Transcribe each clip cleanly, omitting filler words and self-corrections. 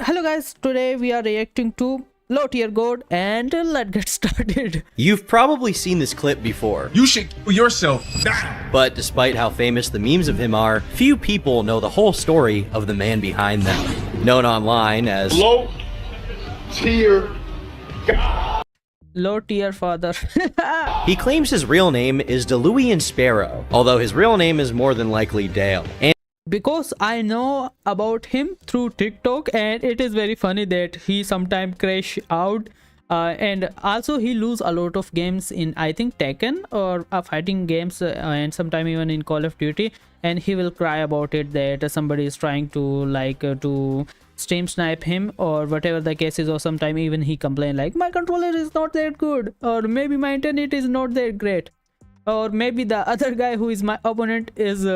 Hello guys, today we are reacting to LowTierGod and let's get started. You've probably seen this clip before. You should kill yourself now. But despite how famous the memes of him are, few people know the whole story of the man behind them. Known online as LowTierGod. Low tier father. He claims his real name is DeLuian Sparrow, although his real name is more than likely Dale. And Because I know about him through TikTok, and it is very funny that he sometimes crash out and also he lose a lot of games in, I think, Tekken or fighting games, and sometime even in Call of Duty, and he will cry about it that somebody is trying to to stream snipe him or whatever the case is, or sometime even he complain like my controller is not that good, or maybe my internet is not that great, or maybe the other guy who is my opponent is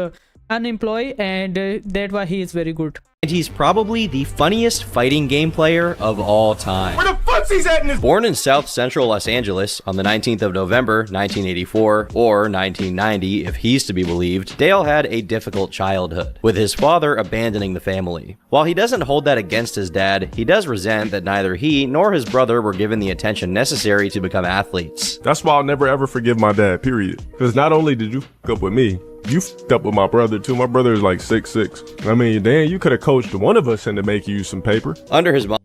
unemployed, and that's why he is very good. he's probably the funniest fighting game player of all time. Where the fuck's he's at in this? Born in South Central Los Angeles on the 19th of November, 1984, or 1990 if he's to be believed, Dale had a difficult childhood, with his father abandoning the family. While he doesn't hold that against his dad, he does resent that neither he nor his brother were given the attention necessary to become athletes. That's why I'll never ever forgive my dad, period. Because not only did you fuck up with me, you fucked up with my brother too. My brother is like 6'6". I mean, Dan, you could have coached one of us into making you some paper. Under his mom,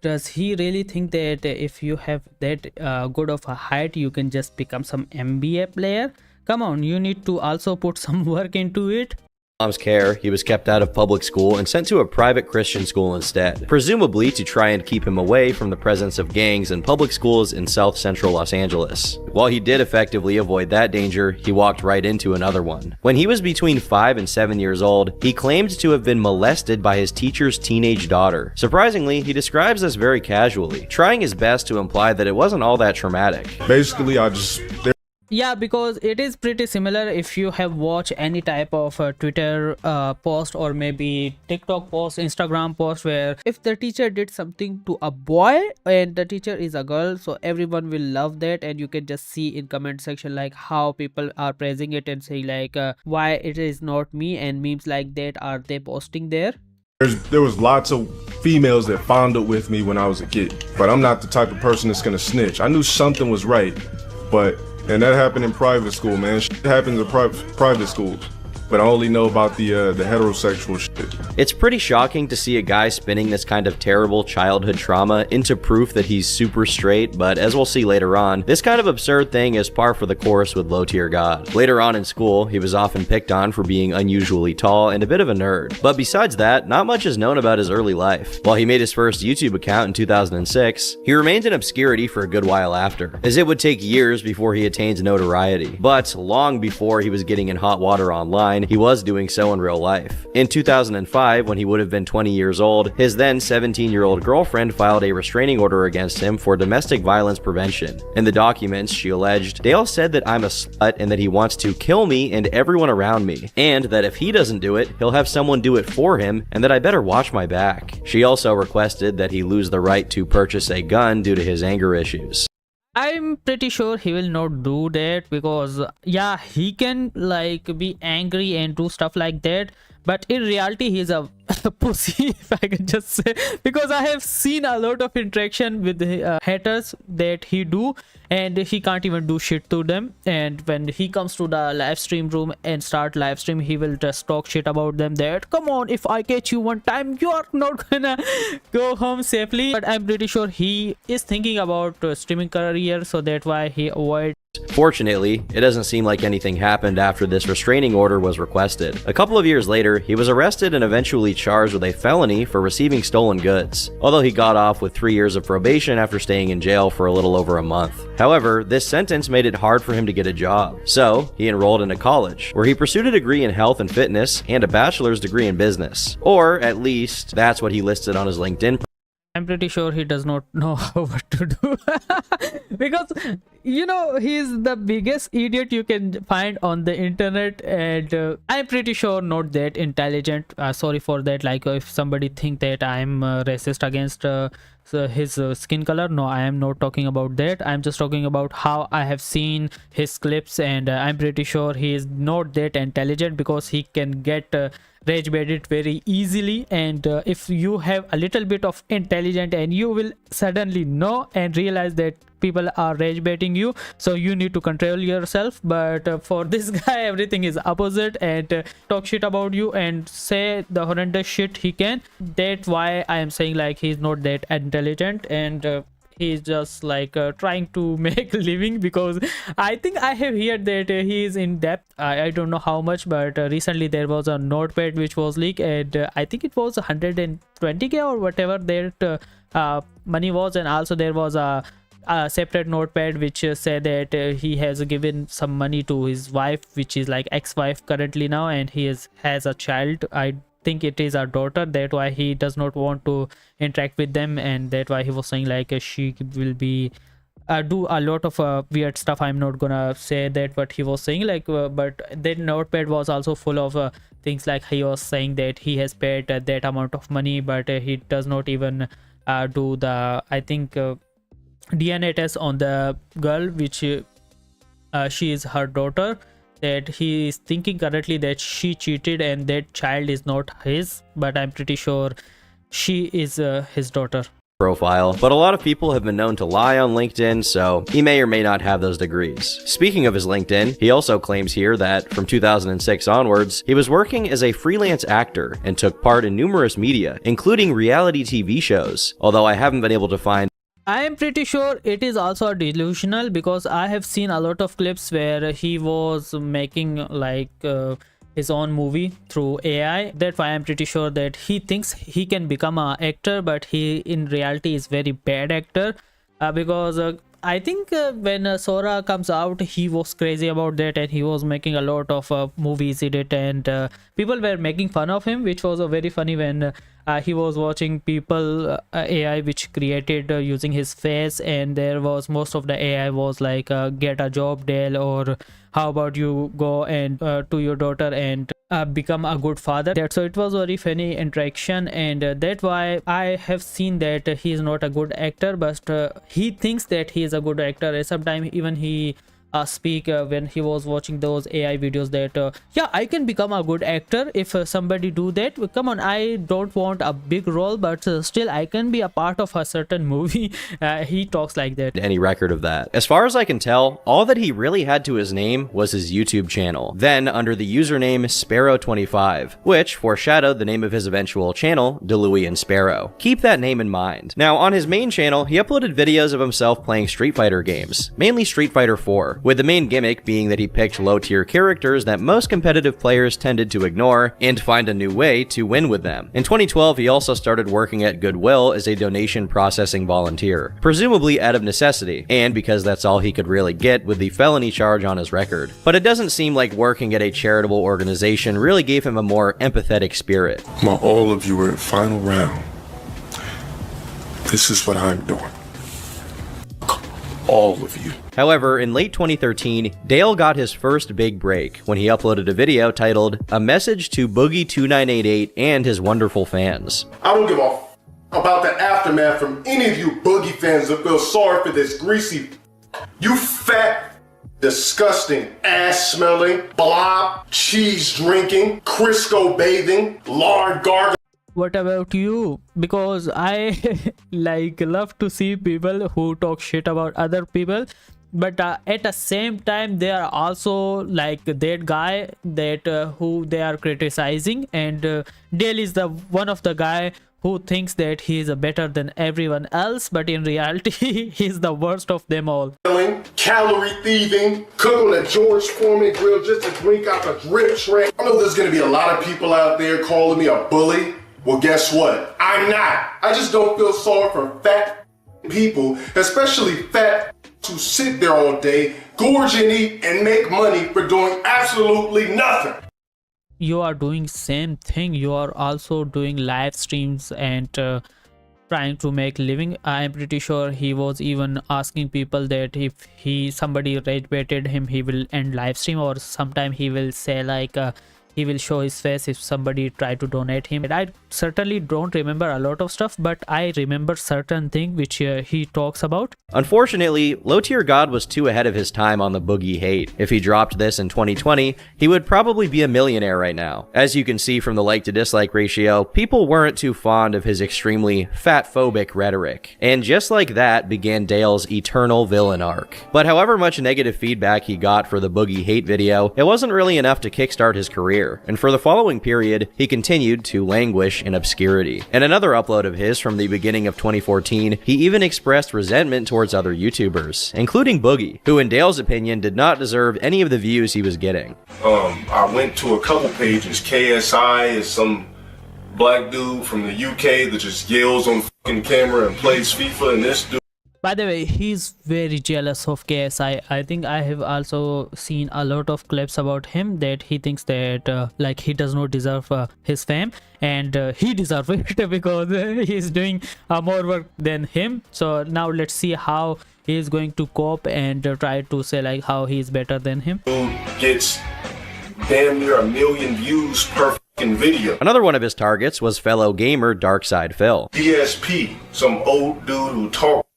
Does he really think that if you have that good of a height, you can just become some NBA player? Come on, you need to also put some work into it. mom's care, he was kept out of public school and sent to a private Christian school instead, presumably to try and keep him away from the presence of gangs in public schools in South Central Los Angeles. While he did effectively avoid that danger, he walked right into another one. When he was between 5 and 7 years old, he claimed to have been molested by his teacher's teenage daughter. Surprisingly, he describes this very casually, trying his best to imply that it wasn't all that traumatic. Basically, Yeah, because it is pretty similar if you have watched any type of Twitter post or maybe TikTok post, Instagram post, where if the teacher did something to a boy and the teacher is a girl, so everyone will love that, and you can just see in comment section like how people are praising it and saying like why it is not me, and memes like that are they posting there. there was lots of females that fondled with me when I was a kid, but I'm not the type of person that's gonna snitch. I knew something was right, and that happened in private school, man. Shit happens in private schools. But I only know about the heterosexual shit. It's pretty shocking to see a guy spinning this kind of terrible childhood trauma into proof that he's super straight, but as we'll see later on, this kind of absurd thing is par for the course with LowTierGod. Later on in school, he was often picked on for being unusually tall and a bit of a nerd. But besides that, not much is known about his early life. While he made his first YouTube account in 2006, he remained in obscurity for a good while after, as it would take years before he attained notoriety. But long before he was getting in hot water online, he was doing so in real life. In 2005, when he would have been 20 years old, his then 17-year-old girlfriend filed a restraining order against him for domestic violence prevention. In the documents, she alleged, Dale said that I'm a slut and that he wants to kill me and everyone around me, and that if he doesn't do it, he'll have someone do it for him, and that I better watch my back. She also requested that he lose the right to purchase a gun due to his anger issues. I'm pretty sure he will not do that, because yeah, he can like be angry and do stuff like that, but in reality he's a pussy, if I can just say, because I have seen a lot of interaction with the haters that he do, and he can't even do shit to them. And when he comes to the live stream room and start live stream, he will just talk shit about them that come on, if I catch you one time, you are not gonna go home safely. But I'm pretty sure he is thinking about streaming career, so that's why he avoid. Fortunately, it doesn't seem like anything happened after this restraining order was requested. A couple of years later, he was arrested and eventually charged with a felony for receiving stolen goods, although he got off with 3 years of probation after staying in jail for a little over a month. However, this sentence made it hard for him to get a job, so he enrolled into college, where he pursued a degree in health and fitness and a bachelor's degree in business, or at least that's what he listed on his LinkedIn. I'm pretty sure he does not know what to do because you know, he's the biggest idiot you can find on the internet, and I'm pretty sure not that intelligent. Sorry for that. Like, if somebody think that I'm racist against his skin color, no, I am not talking about that. I'm just talking about how I have seen his clips, and I'm pretty sure he is not that intelligent, because he can get rage baited very easily. And if you have a little bit of intelligence, and you will suddenly know and realize that people are rage baiting you, so you need to control yourself. But for this guy, everything is opposite, and talk shit about you and say the horrendous shit he can. That's why I am saying like he's not that intelligent, and he's just like trying to make a living, because I think I have heard that he is in depth. I don't know how much, but recently there was a notepad which was leaked, and I think it was 120k or whatever that money was. And also there was a separate notepad which said that he has given some money to his wife, which is like ex-wife currently now, and he has a child. I think it is a daughter. That why he does not want to interact with them, and that why he was saying like she will be do a lot of weird stuff. I'm not gonna say that what he was saying, like but that notepad was also full of things like he was saying that he has paid that amount of money, but he does not even do the, I think DNA test on the girl, which she is her daughter, that he is thinking currently that she cheated and that child is not his, but I'm pretty sure she is his daughter. Profile, but a lot of people have been known to lie on LinkedIn, so he may or may not have those degrees. Speaking of his LinkedIn, he also claims here that from 2006 onwards, he was working as a freelance actor and took part in numerous media, including reality TV shows, although I haven't been able to find. I am pretty sure it is also delusional, because I have seen a lot of clips where he was making like his own movie through AI. That's why I'm pretty sure that he thinks he can become an actor, but he in reality is very bad actor, because I think when Sora comes out, he was crazy about that, and he was making a lot of movies in it, and people were making fun of him, which was very funny when he was watching people AI which created using his face, and there was most of the AI was like get a job Dale, or how about you go and to your daughter and become a good father. That so it was very funny interaction, and that's why I have seen that he is not a good actor, but he thinks that he is a good actor. And sometimes even he speak when he was watching those AI videos that yeah, I can become a good actor if somebody do that. Come on, I don't want a big role, but still I can be a part of a certain movie. He talks like that. Any record of that. As far as I can tell, all that he really had to his name was his YouTube channel, then under the username Sparrow25, which foreshadowed the name of his eventual channel, DeLuey and Sparrow. Keep that name in mind. Now, on his main channel, he uploaded videos of himself playing Street Fighter games, mainly Street Fighter 4, with the main gimmick being that he picked low-tier characters that most competitive players tended to ignore and find a new way to win with them. In 2012, he also started working at Goodwill as a donation processing volunteer, presumably out of necessity, and because that's all he could really get with the felony charge on his record. But it doesn't seem like working at a charitable organization really gave him a more empathetic spirit. While all of you are in final round, this is what I'm doing. All of you. However, in late 2013, Dale got his first big break when he uploaded a video titled "A Message to Boogie2988 and His Wonderful Fans." I don't give a about the aftermath from any of you Boogie fans that feel sorry for this greasy, you fat, disgusting, ass-smelling, blob, cheese-drinking, Crisco bathing, lard gargling. What about you? Because I like love to see people who talk shit about other people, but at the same time they are also like that guy that who they are criticizing, and Dale is the one of the guy who thinks that he is better than everyone else, but in reality he's the worst of them all. Calorie thieving, cook on a George Foreman grill just to drink out the drip tray. I know there's gonna be a lot of people out there calling me a bully. Well, guess what? I'm not. I just don't feel sorry for fat people, especially fat who sit there all day, gorge and eat and make money for doing absolutely nothing. You are doing same thing. You are also doing live streams and trying to make living. I'm pretty sure he was even asking people that if somebody rage baited him, he will end live stream, or sometime he will say like he will show his face if somebody try to donate him. And I certainly don't remember a lot of stuff, but I remember certain thing which he talks about. Unfortunately, LowTierGod was too ahead of his time on the boogie hate. If he dropped this in 2020, he would probably be a millionaire right now. As you can see from the like to dislike ratio, people weren't too fond of his extremely fat-phobic rhetoric. And just like that began Dale's eternal villain arc. But however much negative feedback he got for the boogie hate video, it wasn't really enough to kickstart his career. And for the following period, he continued to languish in obscurity. In another upload of his from the beginning of 2014, he even expressed resentment towards other YouTubers, including Boogie, who in Dale's opinion did not deserve any of the views he was getting. I went to a couple pages. KSI is some black dude from the UK that just yells on fucking camera and plays FIFA, and this dude. By the way, he's very jealous of KSI. I think I have also seen a lot of clips about him that he thinks that like he does not deserve his fame, and he deserves it because he's doing more work than him. So now let's see how he is going to cope and try to say like how he is better than him. Dude gets damn near 1 million views per fucking video. Another one of his targets was fellow gamer Darkside Phil. DSP, some old dude who talks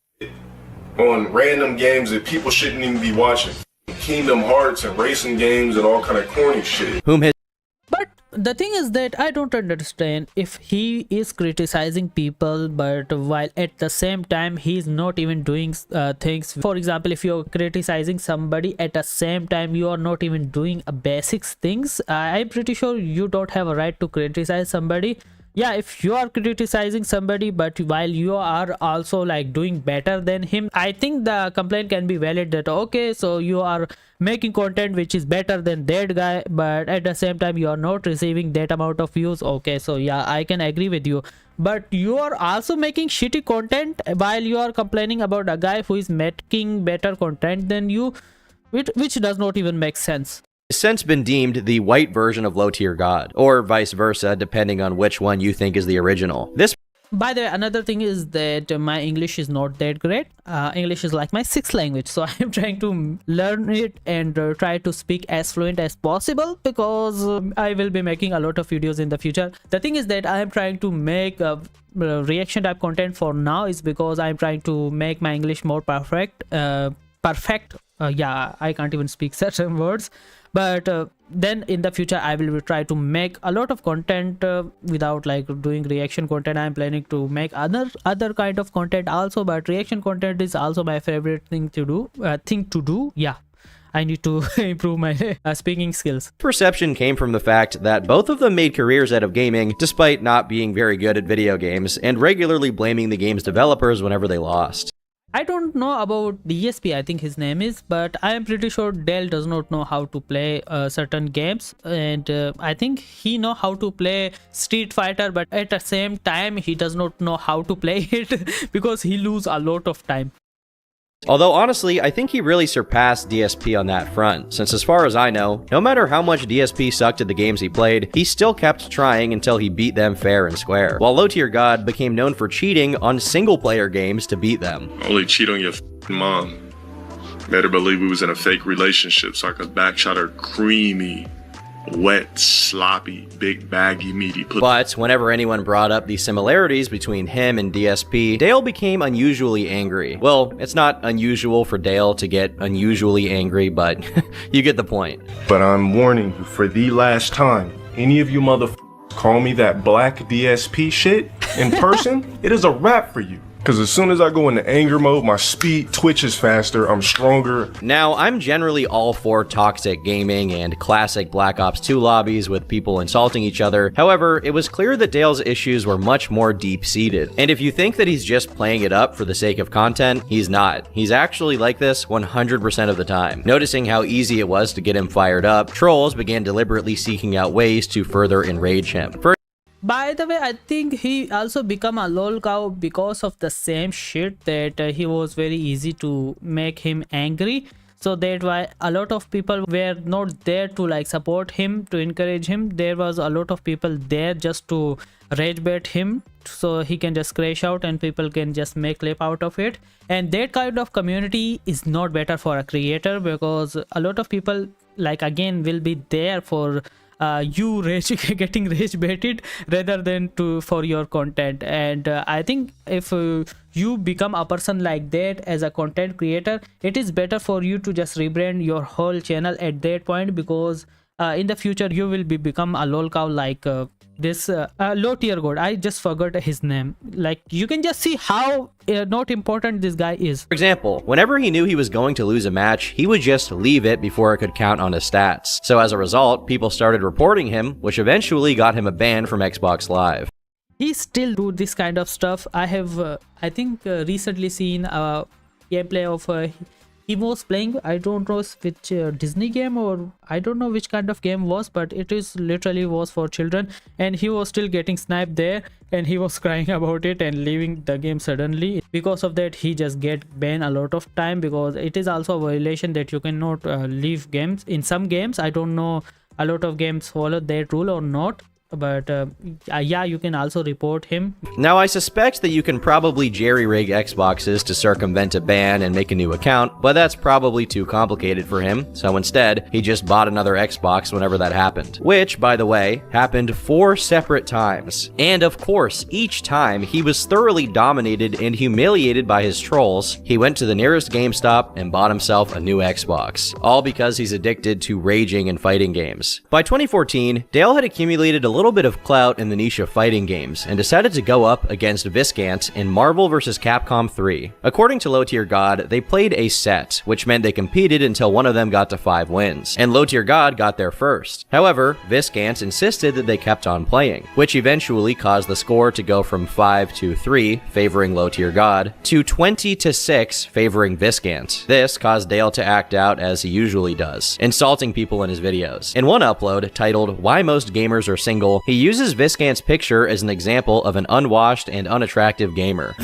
on random games that people shouldn't even be watching. Kingdom Hearts and racing games and all kind of corny shit. But the thing is that I don't understand if he is criticizing people, but while at the same time he's not even doing things. For example, if you're criticizing somebody at the same time you are not even doing basics things, I'm pretty sure you don't have a right to criticize somebody. Yeah, if you are criticizing somebody but while you are also like doing better than him, I think the complaint can be valid that okay, so you are making content which is better than that guy, but at the same time you are not receiving that amount of views. Okay, so yeah, I can agree with you, but you are also making shitty content while you are complaining about a guy who is making better content than you, which does not even make sense. Since been deemed the white version of LowTierGod, or vice versa, depending on which one you think is the original. By the way, another thing is that my English is not that great. English is like my sixth language, so I'm trying to learn it and try to speak as fluent as possible because I will be making a lot of videos in the future. The thing is that I am trying to make reaction type content for now is because I'm trying to make my English more perfect. Yeah, I can't even speak certain words. But then in the future I will try to make a lot of content without like doing reaction content. I'm planning to make other kind of content also, but reaction content is also my favorite thing to do. Yeah, I need to improve my speaking skills. Perception came from the fact that both of them made careers out of gaming despite not being very good at video games and regularly blaming the game's developers whenever they lost. I don't know about DSP, I think his name is, but I am pretty sure Dale does not know how to play certain games, and I think he know how to play Street Fighter, but at the same time he does not know how to play it because he lose a lot of time. Although honestly, I think he really surpassed DSP on that front, since as far as I know, no matter how much DSP sucked at the games he played, he still kept trying until he beat them fair and square, while LowTierGod became known for cheating on single-player games to beat them. Only cheat on your mom. Made her believe we was in a fake relationship so I could backshot her creamy, wet, sloppy, big baggy, meaty pussy. But whenever anyone brought up the similarities between him and DSP, Dale became unusually angry. Well, it's not unusual for Dale to get unusually angry, but you get the point. But I'm warning you for the last time, any of you motherfuckers call me that black DSP shit in person, it is a wrap for you. Because as soon as I go into anger mode, my speed twitches faster, I'm stronger. Now, I'm generally all for toxic gaming and classic Black Ops 2 lobbies with people insulting each other. However, it was clear that Dale's issues were much more deep-seated. And if you think that he's just playing it up for the sake of content, he's not. He's actually like this 100% of the time. Noticing how easy it was to get him fired up, trolls began deliberately seeking out ways to further enrage him. By the way, I think he also become a lol cow because of the same shit that he was very easy to make him angry. so that why a lot of people were not there to like support him, to encourage him. There was a lot of people there just to rage bait him so he can just crash out and people can just make clip out of it. And that kind of community is not better for a creator, because a lot of people like again will be there for you getting rage baited rather than for your content. And I think if you become a person like that as a content creator, it is better for you to just rebrand your whole channel at that point, because in the future you will become a lol cow like this LowTierGod. I just forgot his name. Like, you can just see how not important this guy is. For example, whenever he knew he was going to lose a match, he would just leave it before it could count on his stats. So as a result, people started reporting him, which eventually got him a ban from Xbox Live. He still do this kind of stuff. I have I think recently seen a gameplay of he was playing, I don't know which Disney game, or I don't know which kind of game was, but it is literally was for children, and he was still getting sniped there and he was crying about it and leaving the game suddenly. Because of that, he just get banned a lot of time, because it is also a violation that you cannot leave games. In some games, I don't know a lot of games follow that rule or not, but yeah, you can also report him. Now, I suspect that you can probably jerry-rig Xboxes to circumvent a ban and make a new account, but that's probably too complicated for him, so instead, he just bought another Xbox whenever that happened. Which, by the way, happened 4 separate times. And of course, each time, he was thoroughly dominated and humiliated by his trolls. He went to the nearest GameStop and bought himself a new Xbox, all because he's addicted to raging in fighting games. By 2014, Dale had accumulated a little bit of clout in the niche of fighting games and decided to go up against Viscant in Marvel vs. Capcom 3. According to LowTierGod, they played a set, which meant they competed until one of them got to 5 wins, and LowTierGod got there first. However, Viscant insisted that they kept on playing, which eventually caused the score to go from 5-3, favoring LowTierGod, to 20-6, favoring Viscant. This caused Dale to act out as he usually does, insulting people in his videos. In one upload, titled "Why Most Gamers Are Single," he uses Viscant's picture as an example of an unwashed and unattractive gamer.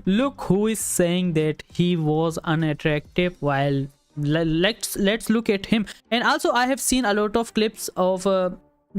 Look who is saying that he was unattractive, while let's look at him. And also, I have seen a lot of clips of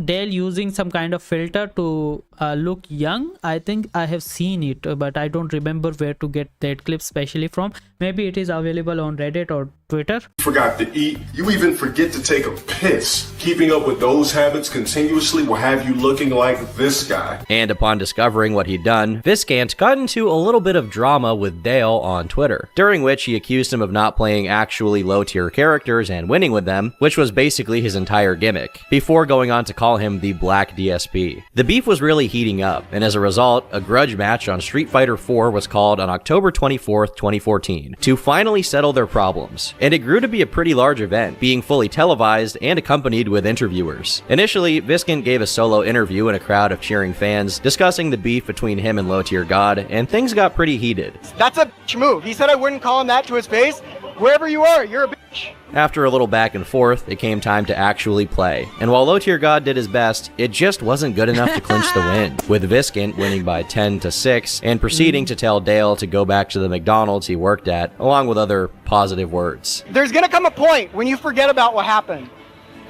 Dale using some kind of filter to look young. I think I have seen it, but I don't remember where to get that clip specially from. Maybe it is available on Reddit or Twitter. Forgot to eat. You even forget to take a piss. Keeping up with those habits continuously will have you looking like this guy. And upon discovering what he'd done, Viscant got into a little bit of drama with Dale on Twitter, during which he accused him of not playing actually low-tier characters and winning with them, which was basically his entire gimmick, before going on to call him the Black DSP. The beef was really heating up, and as a result, a grudge match on Street Fighter 4 was called on October 24th, 2014, to finally settle their problems. And it grew to be a pretty large event, being fully televised and accompanied with interviewers. Initially, Viscant gave a solo interview in a crowd of cheering fans, discussing the beef between him and LowTierGod, and things got pretty heated. That's a bitch move. He said I wouldn't call him that to his face. Wherever you are, you're a bitch. After a little back and forth, it came time to actually play. And while LowTierGod did his best, it just wasn't good enough to clinch the win, with Viscant winning by 10-6 and proceeding to tell Dale to go back to the McDonald's he worked at, along with other positive words. There's gonna come a point when you forget about what happened,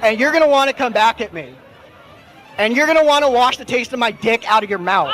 and you're gonna want to come back at me. And you're gonna want to wash the taste of my dick out of your mouth.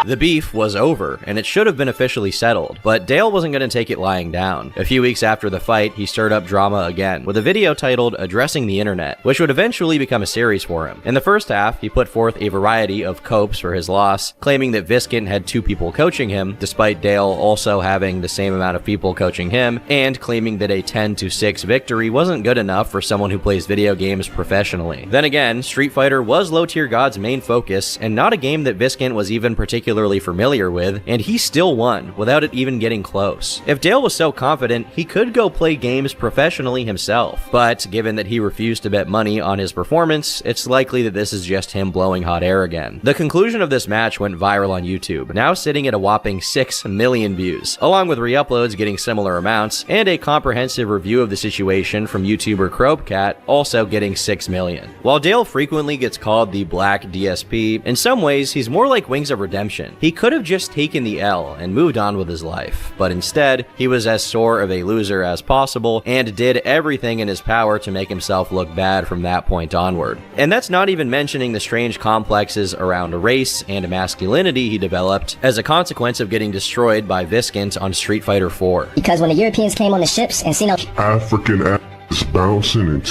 The beef was over, and it should have been officially settled, but Dale wasn't going to take it lying down. A few weeks after the fight, he stirred up drama again, with a video titled Addressing the Internet, which would eventually become a series for him. In the first half, he put forth a variety of copes for his loss, claiming that Viscant had 2 people coaching him, despite Dale also having the same amount of people coaching him, and claiming that a 10-6 victory wasn't good enough for someone who plays video games professionally. Then again, Street Fighter was LowTierGod's main focus, and not a game that Viscant was even particularly familiar with, and he still won without it even getting close. If Dale was so confident, he could go play games professionally himself, but given that he refused to bet money on his performance, it's likely that this is just him blowing hot air again. The conclusion of this match went viral on YouTube, now sitting at a whopping 6 million views, along with re-uploads getting similar amounts, and a comprehensive review of the situation from YouTuber Crobecat also getting 6 million. While Dale frequently gets called the Black DSP, in some ways he's more like Wings of Redemption, attention. He could have just taken the L and moved on with his life, but instead, he was as sore of a loser as possible and did everything in his power to make himself look bad from that point onward. And that's not even mentioning the strange complexes around race and masculinity he developed as a consequence of getting destroyed by Viscant on Street Fighter 4. Because when the Europeans came on the ships and seen how African ass bouncing and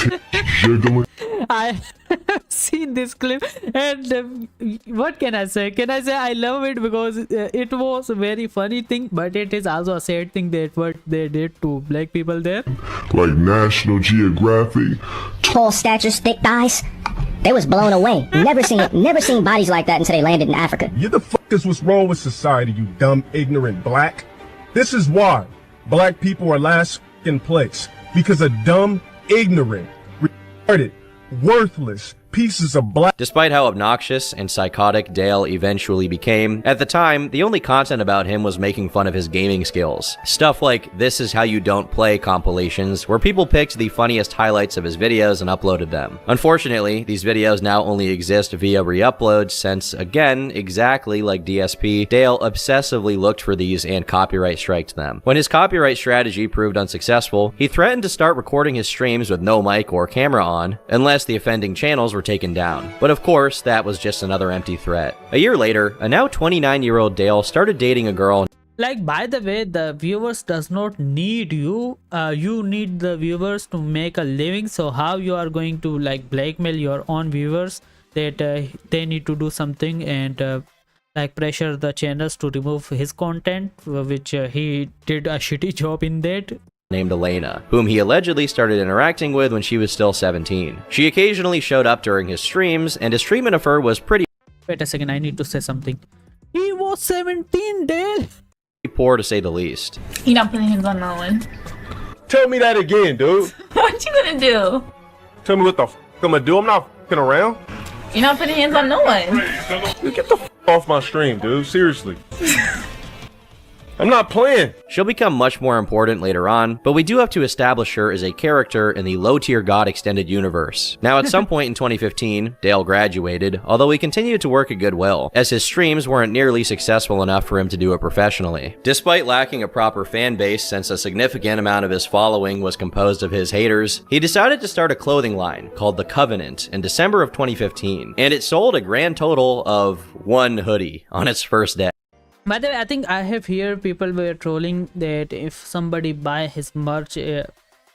jiggling. I have seen this clip, and what can I say? Can I say I love it because it was a very funny thing, but it is also a sad thing that what they did to black people there. Like National Geographic. tall statures, thick thighs, they was blown away. Never seen bodies like that until they landed in Africa. You the fuck is what's wrong with society, you dumb, ignorant black? This is why black people are last in place. Because of dumb, ignorant, retarded, worthless pieces of black. Despite how obnoxious and psychotic Dale eventually became, at the time, the only content about him was making fun of his gaming skills. Stuff like "This is how you don't play" compilations, where people picked the funniest highlights of his videos and uploaded them. Unfortunately, these videos now only exist via re-uploads since, again, exactly like DSP, Dale obsessively looked for these and copyright striked them. When his copyright strategy proved unsuccessful, he threatened to start recording his streams with no mic or camera on, unless the offending channels were taken down. But of course, that was just another empty threat. A year later, a now 29-year-old Dale started dating a girl. Like, by the way, the viewers does not need you. You need the viewers to make a living. So how you are going to like blackmail your own viewers that they need to do something and like pressure the channels to remove his content, which he did a shitty job in that. Named Elena, whom he allegedly started interacting with when she was still 17. She occasionally showed up during his streams, and his treatment of her was pretty Wait a second, I need to say something. He was 17, Dale. poor to say the least. You're not putting hands on no one. Tell me that again, dude. What you gonna do? Tell me what the f I'm gonna do. I'm not f***ing around. You're not putting hands on no one. Dude, get the f off my stream, dude. Seriously. I'm not playing. She'll become much more important later on, but we do have to establish her as a character in the LowTierGod extended universe. Now, at some point in 2015, Dale graduated, although he continued to work at Goodwill, as his streams weren't nearly successful enough for him to do it professionally. Despite lacking a proper fan base, since a significant amount of his following was composed of his haters, he decided to start a clothing line called The Covenant in December of 2015, and it sold a grand total of 1 hoodie on its first day. By the way, I think I have heard people were trolling that if somebody buy his merch,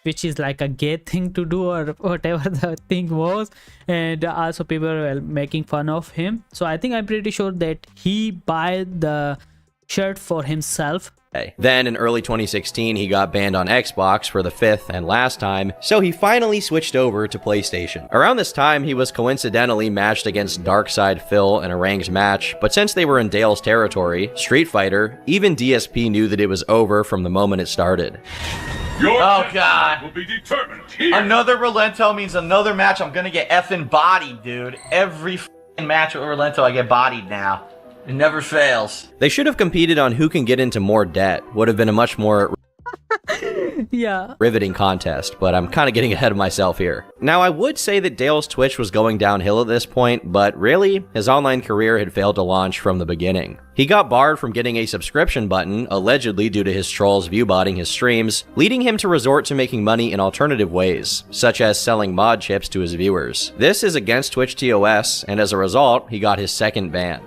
which is like a gay thing to do or whatever the thing was, and also people were making fun of him. So I think I'm pretty sure that he buy the shirt for himself. Then in early 2016, he got banned on Xbox for the 5th and last time, so he finally switched over to PlayStation. Around this time, he was coincidentally matched against Darkside Phil in a ranked match, but since they were in Dale's territory, Street Fighter, even DSP knew that it was over from the moment it started. Oh god. Will be determined here. Another Relento means another match I'm gonna get effing bodied, dude. Every f***ing match with Relento I get bodied now. It never fails. They should have competed on who can get into more debt. Would have been a much more Yeah. riveting contest, but I'm kind of getting ahead of myself here. Now, I would say that Dale's Twitch was going downhill at this point, but really, his online career had failed to launch from the beginning. He got barred from getting a subscription button, allegedly due to his trolls viewbotting his streams, leading him to resort to making money in alternative ways, such as selling mod chips to his viewers. This is against Twitch TOS, and as a result, he got his second ban.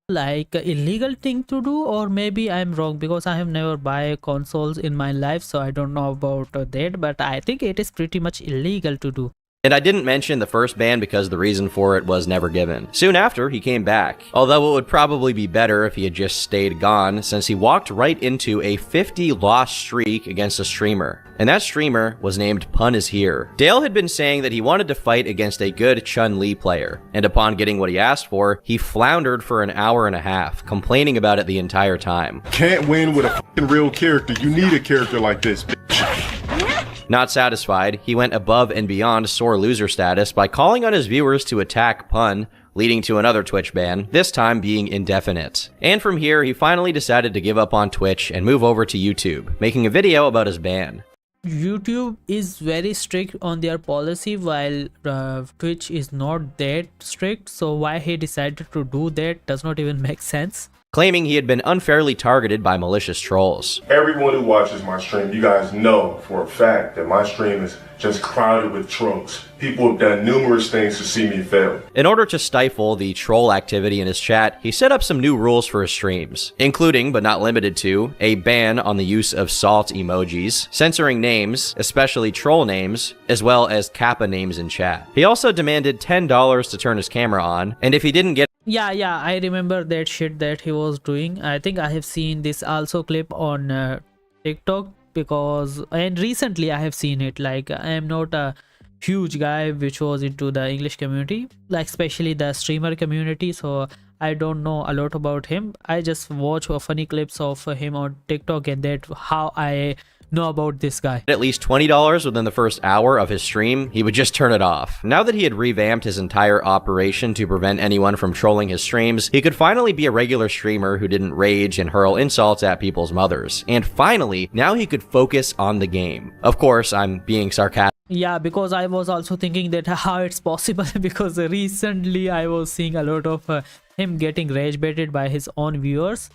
Like a illegal thing to do, or maybe I'm wrong because I have never buy consoles in my life, so I don't know about that, but I think it is pretty much illegal to do. And I didn't mention the first ban because the reason for it was never given. Soon after, he came back. Although it would probably be better if he had just stayed gone, since he walked right into a 50 loss streak against a streamer. And that streamer was named Pun Is Here. Dale had been saying that he wanted to fight against a good Chun-Li player, and upon getting what he asked for, he floundered for an hour and a half, complaining about it the entire time. Can't win with a f***ing real character. You need a character like this, bitch. Not satisfied, he went above and beyond sore loser status by calling on his viewers to attack Pun, leading to another Twitch ban, this time being indefinite. And from here, he finally decided to give up on Twitch and move over to YouTube, making a video about his ban. YouTube is very strict on their policy, while Twitch is not that strict, so why he decided to do that does not even make sense. claiming he had been unfairly targeted by malicious trolls. Everyone who watches my stream, you guys know for a fact that my stream is just crowded with trolls. People have done numerous things to see me fail. In order to stifle the troll activity in his chat, he set up some new rules for his streams, including, but not limited to, a ban on the use of salt emojis, censoring names, especially troll names, as well as Kappa names in chat. He also demanded $10 to turn his camera on, and if he didn't get Yeah, I remember that shit that he was doing. I think I have seen this also clip on TikTok, and recently I have seen it. Like, I am not a huge guy which was into the English community, like especially the streamer community, so I don't know a lot about him. I just watch funny clips of him on TikTok, and that how I know about this guy. At least $20 within the first hour of his stream, he would just turn it off. Now that he had revamped his entire operation to prevent anyone from trolling his streams, he could finally be a regular streamer who didn't rage and hurl insults at people's mothers. And finally, now he could focus on the game. Of course, I'm being sarcastic. Yeah, because I was also thinking that how it's possible, because recently I was seeing a lot of him getting rage baited by his own viewers.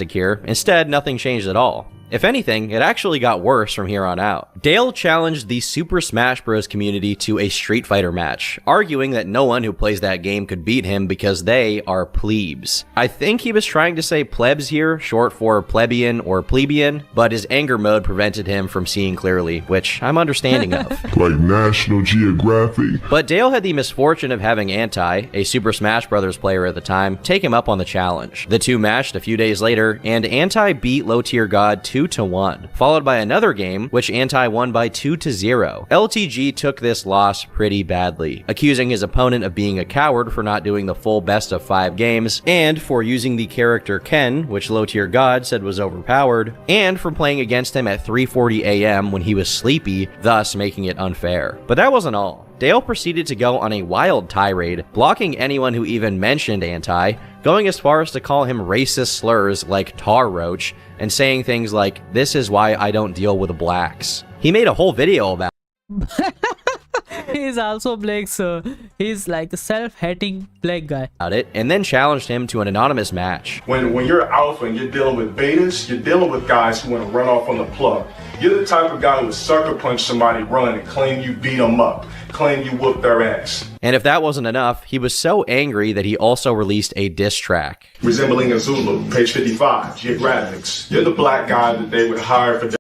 Here. Instead, nothing changed at all. If anything, it actually got worse from here on out. Dale challenged the Super Smash Bros. Community to a Street Fighter match, arguing that no one who plays that game could beat him because they are plebes. I think he was trying to say plebs here, short for plebeian or plebeian, but his anger mode prevented him from seeing clearly, which I'm understanding of. Like National Geographic. But Dale had the misfortune of having Anti, a Super Smash Bros. Player at the time, take him up on the challenge. The two matched a few days later, and Anti beat LowTierGod 2-1, followed by another game, which Anti won by 2-0. LTG took this loss pretty badly, accusing his opponent of being a coward for not doing the full best of 5 games, and for using the character Ken, which LowTierGod said was overpowered, and for playing against him at 3:40 AM when he was sleepy, thus making it unfair. But that wasn't all. Dale proceeded to go on a wild tirade, blocking anyone who even mentioned Anti, going as far as to call him racist slurs like tar roach, and saying things like, "This is why I don't deal with blacks." He made a whole video about He's also black, so he's like a self-hating black guy. it, and then challenged him to an anonymous match. When you're alpha and you're dealing with betas, you're dealing with guys who want to run off on the plug. You're the type of guy who would sucker punch somebody, run, and claim you beat them up, claim you whooped their ass. And if that wasn't enough, he was so angry that he also released a diss track. Resembling a Zulu, page 55, geographics. You're the black guy that they would hire for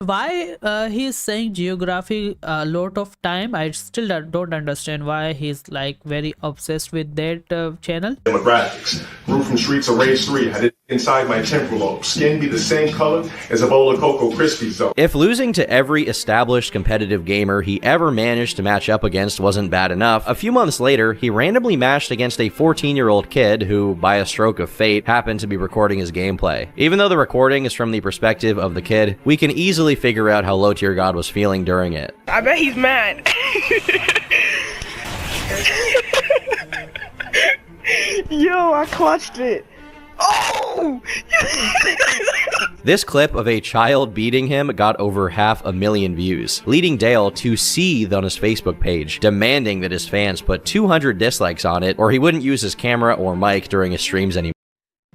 Why he's saying geography a lot of time? I still don't understand why he's like very obsessed with that channel. demographics. Grew from streets of race 3, had it inside my temporal lobe. Skin be the same color as a bowl of Cocoa Krispies though. If losing to every established competitive gamer he ever managed to match up against wasn't bad enough, a few months later, he randomly matched against a 14-year-old kid who, by a stroke of fate, happened to be recording his gameplay. Even though the recording is from the perspective of the kid, we can easily figure out how LowTierGod was feeling during it. I bet he's mad. Yo, I clutched it. Oh! This clip of a child beating him got over 500,000 views, leading Dale to seethe on his Facebook page, demanding that his fans put 200 dislikes on it or he wouldn't use his camera or mic during his streams anymore.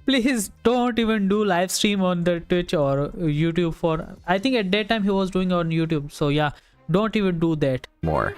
Please don't even do live stream on the Twitch or YouTube for, I think at that time he was doing on YouTube, so yeah, don't even do that.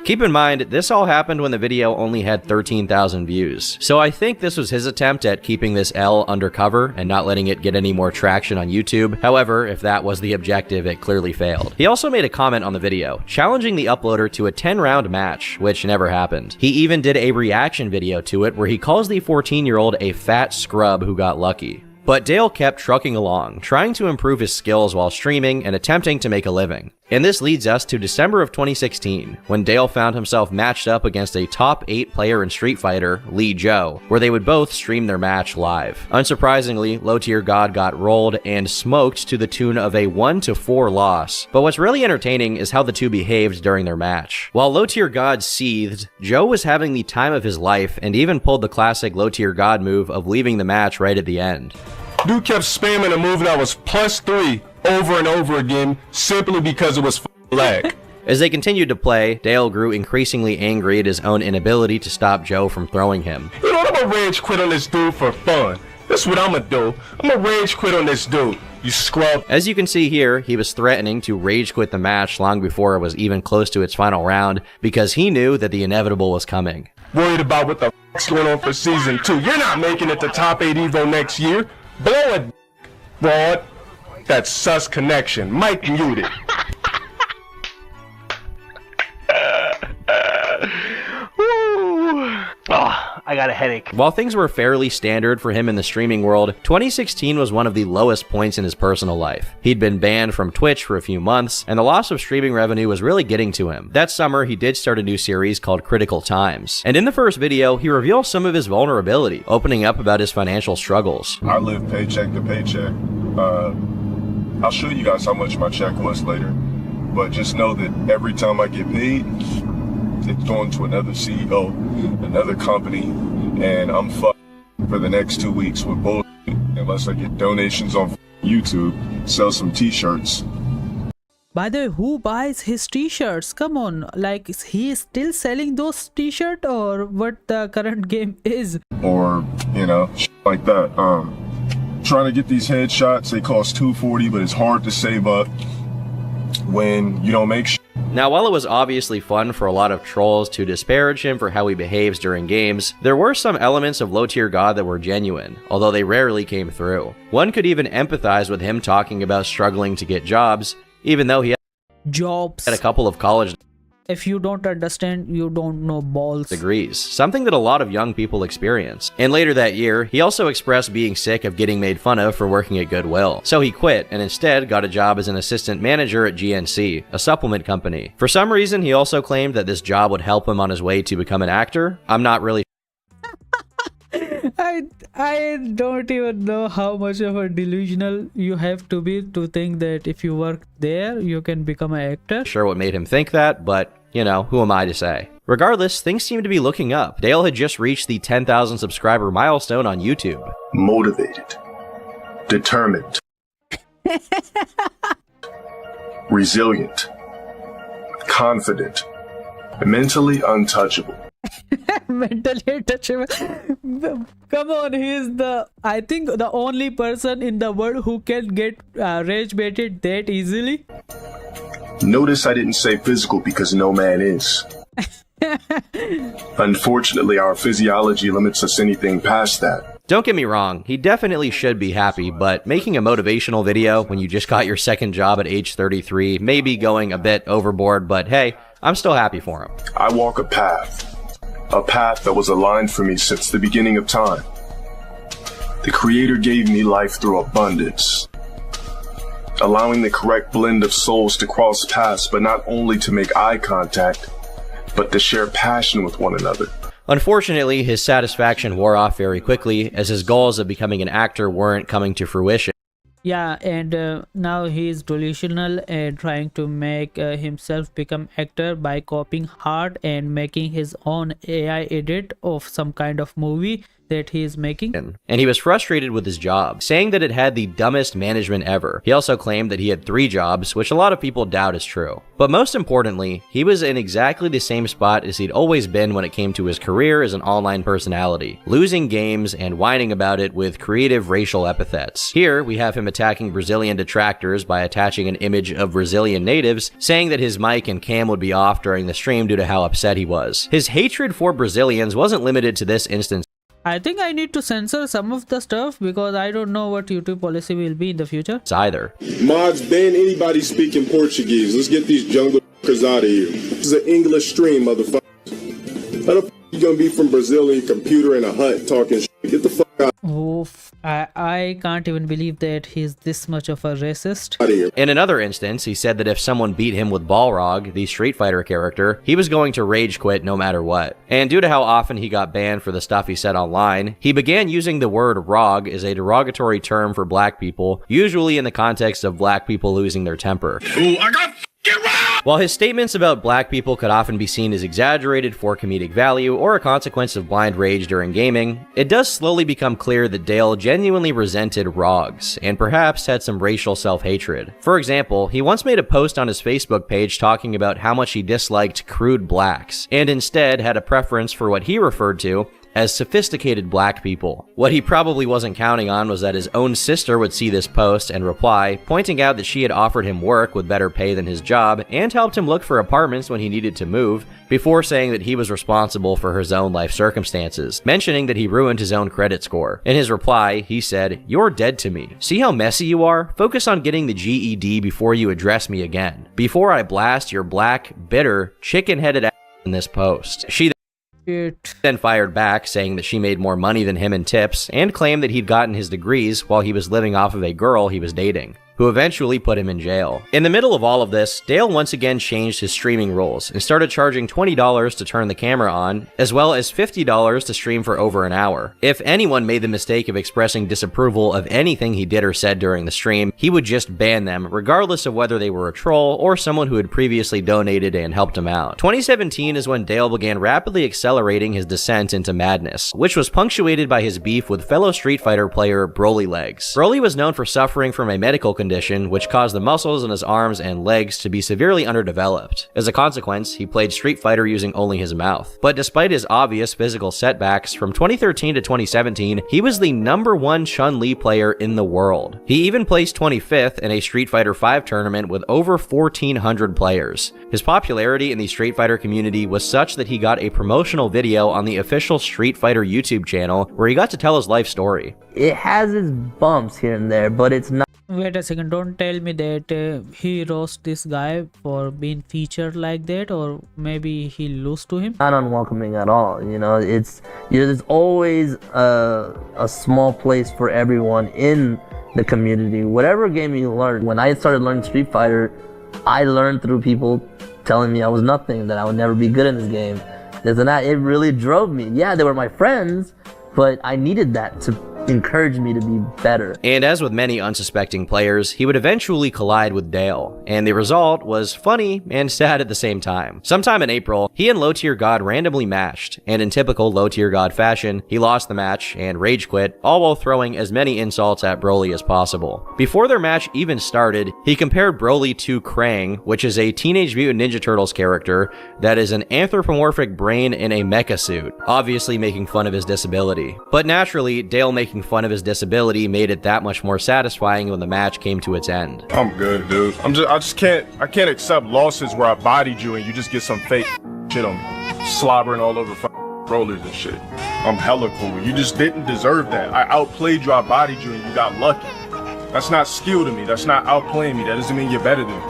Keep in mind, this all happened when the video only had 13,000 views. So I think this was his attempt at keeping this L undercover and not letting it get any more traction on YouTube. However, if that was the objective, it clearly failed. He also made a comment on the video, challenging the uploader to a 10-round match, which never happened. He even did a reaction video to it where he calls the 14-year-old a fat scrub who got lucky. But Dale kept trucking along, trying to improve his skills while streaming and attempting to make a living. And this leads us to December of 2016, when Dale found himself matched up against a top 8 player in Street Fighter, Lee Joe, where they would both stream their match live. Unsurprisingly, LowTierGod got rolled and smoked to the tune of a 1-4 loss. But what's really entertaining is how the two behaved during their match. While LowTierGod seethed, Joe was having the time of his life and even pulled the classic LowTierGod move of leaving the match right at the end. Dude kept spamming a move that was +3 over and over again simply because it was lag. As they continued to play, Dale grew increasingly angry at his own inability to stop Joe from throwing him. You know what, I'm gonna rage quit on this dude for fun. That's what I'ma do. I'ma rage quit on this dude. You scrub. As you can see here, he was threatening to rage quit the match long before it was even close to its final round because he knew that the inevitable was coming. Worried about what the f***'s going on for season 2. You're not making it to top 8 Evo next year. Blow it, broad. That's sus connection. Mike muted. Oh, I got a headache. While things were fairly standard for him in the streaming world, 2016 was one of the lowest points in his personal life. He'd been banned from Twitch for a few months, and the loss of streaming revenue was really getting to him. That summer, he did start a new series called Critical Times, and in the first video, he reveals some of his vulnerability, opening up about his financial struggles. I live paycheck to paycheck. I'll show you guys how much my check was later, but just know that every time I get paid, it's going to another CEO, another company, and I'm fucked for the next 2 weeks with bullshit unless I get donations on YouTube, sell some t-shirts. By the way, who buys his t-shirts? Come on, like, is he still selling those t-shirts or what the current game is? Or, you know, shit like that. Trying to get these headshots, they cost $240, but it's hard to save up when you don't make shit. Now, while it was obviously fun for a lot of trolls to disparage him for how he behaves during games, there were some elements of LowTierGod that were genuine, although they rarely came through. One could even empathize with him talking about struggling to get jobs, even though he had a couple of college If you don't understand, you don't know balls. degrees, something that a lot of young people experience. And later that year, he also expressed being sick of getting made fun of for working at Goodwill. So he quit and instead got a job as an assistant manager at GNC, a supplement company. For some reason, he also claimed that this job would help him on his way to become an actor. I'm not really I don't even know how much of a delusional you have to be to think that if you work there, you can become an actor. sure what made him think that, but, you know, who am I to say? Regardless, things seem to be looking up. Dale had just reached the 10,000 subscriber milestone on YouTube. Motivated, determined, resilient, confident, mentally untouchable. Mentally untouchable. Come on, he's I think the only person in the world who can get rage baited that easily. Notice I didn't say physical because no man is. Unfortunately, our physiology limits us anything past that. Don't get me wrong, he definitely should be happy, but making a motivational video when you just got your second job at age 33 may be going a bit overboard, but hey, I'm still happy for him. I walk a path that was aligned for me since the beginning of time. The Creator gave me life through abundance, allowing the correct blend of souls to cross paths, but not only to make eye contact, but to share passion with one another. Unfortunately, his satisfaction wore off very quickly, as his goals of becoming an actor weren't coming to fruition. Yeah, and now he's delusional and trying to make himself become actor by copying hard and making his own AI edit of some kind of movie that he is making. And he was frustrated with his job, saying that it had the dumbest management ever. He also claimed that he had 3 jobs, which a lot of people doubt is true. But most importantly, he was in exactly the same spot as he'd always been when it came to his career as an online personality, losing games and whining about it with creative racial epithets. Here, we have him attacking Brazilian detractors by attaching an image of Brazilian natives, saying that his mic and cam would be off during the stream due to how upset he was. His hatred for Brazilians wasn't limited to this instance. I think I need to censor some of the stuff because I don't know what YouTube policy will be in the future. Either. Mods, ban anybody speaking Portuguese. Let's get these jungle fuckers out of here. This is an English stream, motherfucker. How the fuck you gonna be from Brazil and your computer in a hut talking shit? Get the fuck out. Oof. I can't even believe that he's this much of a racist. Out of here. In another instance, he said that if someone beat him with Balrog, the Street Fighter character, he was going to rage quit no matter what. And due to how often he got banned for the stuff he said online, he began using the word rog as a derogatory term for black people, usually in the context of black people losing their temper. Ooh, I got f***ing robbed! While his statements about black people could often be seen as exaggerated for comedic value or a consequence of blind rage during gaming, it does slowly become clear that Dale genuinely resented ROGs, and perhaps had some racial self-hatred. For example, he once made a post on his Facebook page talking about how much he disliked crude blacks, and instead had a preference for what he referred to as sophisticated black people. What he probably wasn't counting on was that his own sister would see this post and reply, pointing out that she had offered him work with better pay than his job and helped him look for apartments when he needed to move, before saying that he was responsible for his own life circumstances, mentioning that he ruined his own credit score. In his reply, he said, "You're dead to me. See how messy you are? Focus on getting the GED before you address me again. Before I blast your black, bitter, chicken-headed ass in this post." She then fired back, saying that she made more money than him in tips, and claimed that he'd gotten his degrees while he was living off of a girl he was dating, who eventually put him in jail. In the middle of all of this, Dale once again changed his streaming rules and started charging $20 to turn the camera on, as well as $50 to stream for over an hour. If anyone made the mistake of expressing disapproval of anything he did or said during the stream, he would just ban them, regardless of whether they were a troll or someone who had previously donated and helped him out. 2017 is when Dale began rapidly accelerating his descent into madness, which was punctuated by his beef with fellow Street Fighter player Broly Legs. Broly was known for suffering from a medical condition which caused the muscles in his arms and legs to be severely underdeveloped. As a consequence, he played Street Fighter using only his mouth. But despite his obvious physical setbacks, from 2013 to 2017, he was the #1 Chun-Li player in the world. He even placed 25th in a Street Fighter V tournament with over 1,400 players. His popularity in the Street Fighter community was such that he got a promotional video on the official Street Fighter YouTube channel where he got to tell his life story. It has its bumps here and there, but it's not. Wait a second, don't tell me that he roast this guy for being featured like that, or maybe he lose to him. Not unwelcoming at all, you know. There's always a small place for everyone in the community. Whatever game you learn. When I started learning Street Fighter, I learned through people telling me I was nothing, that I would never be good in this game. This and that. It really drove me. Yeah, they were my friends, but I needed that to encouraged me to be better. And as with many unsuspecting players, he would eventually collide with Dale, and the result was funny and sad at the same time. Sometime in April, he and LowTierGod randomly matched, and in typical LowTierGod fashion, he lost the match and rage quit, all while throwing as many insults at Broly as possible. Before their match even started, he compared Broly to Krang, which is a Teenage Mutant Ninja Turtles character that is an anthropomorphic brain in a mecha suit, obviously making fun of his disability. But naturally, Dale making fun of his disability made it that much more satisfying when the match came to its end. I'm good, dude. I can't accept losses where I bodied you and you just get some fake shit on me, slobbering all over rollers and shit. I'm hella cool. You just didn't deserve that. I outplayed you, I bodied you, and you got lucky. That's not skill to me. That's not outplaying me. That doesn't mean you're better than me.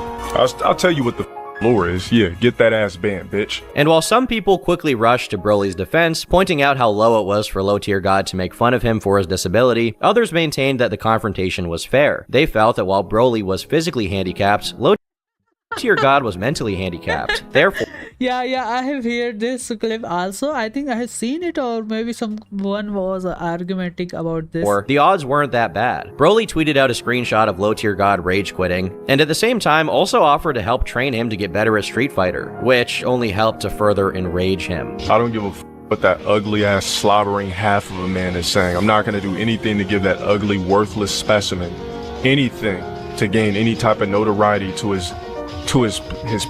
I'll tell you what the lore is. Yeah, get that ass banned, bitch. And while some people quickly rushed to Broly's defense, pointing out how low it was for LowTierGod to make fun of him for his disability, others maintained that the confrontation was fair. They felt that while Broly was physically handicapped, LowTierGod was mentally handicapped. Therefore, yeah, I have heard this clip also. I think I have seen it, or maybe someone was argumenting about this. the odds weren't that bad. Broly tweeted out a screenshot of LowTierGod rage quitting, and at the same time also offered to help train him to get better at Street Fighter, which only helped to further enrage him. I don't give a what that ugly ass slobbering half of a man is saying. I'm not gonna do anything to give that ugly worthless specimen anything to gain any type of notoriety to his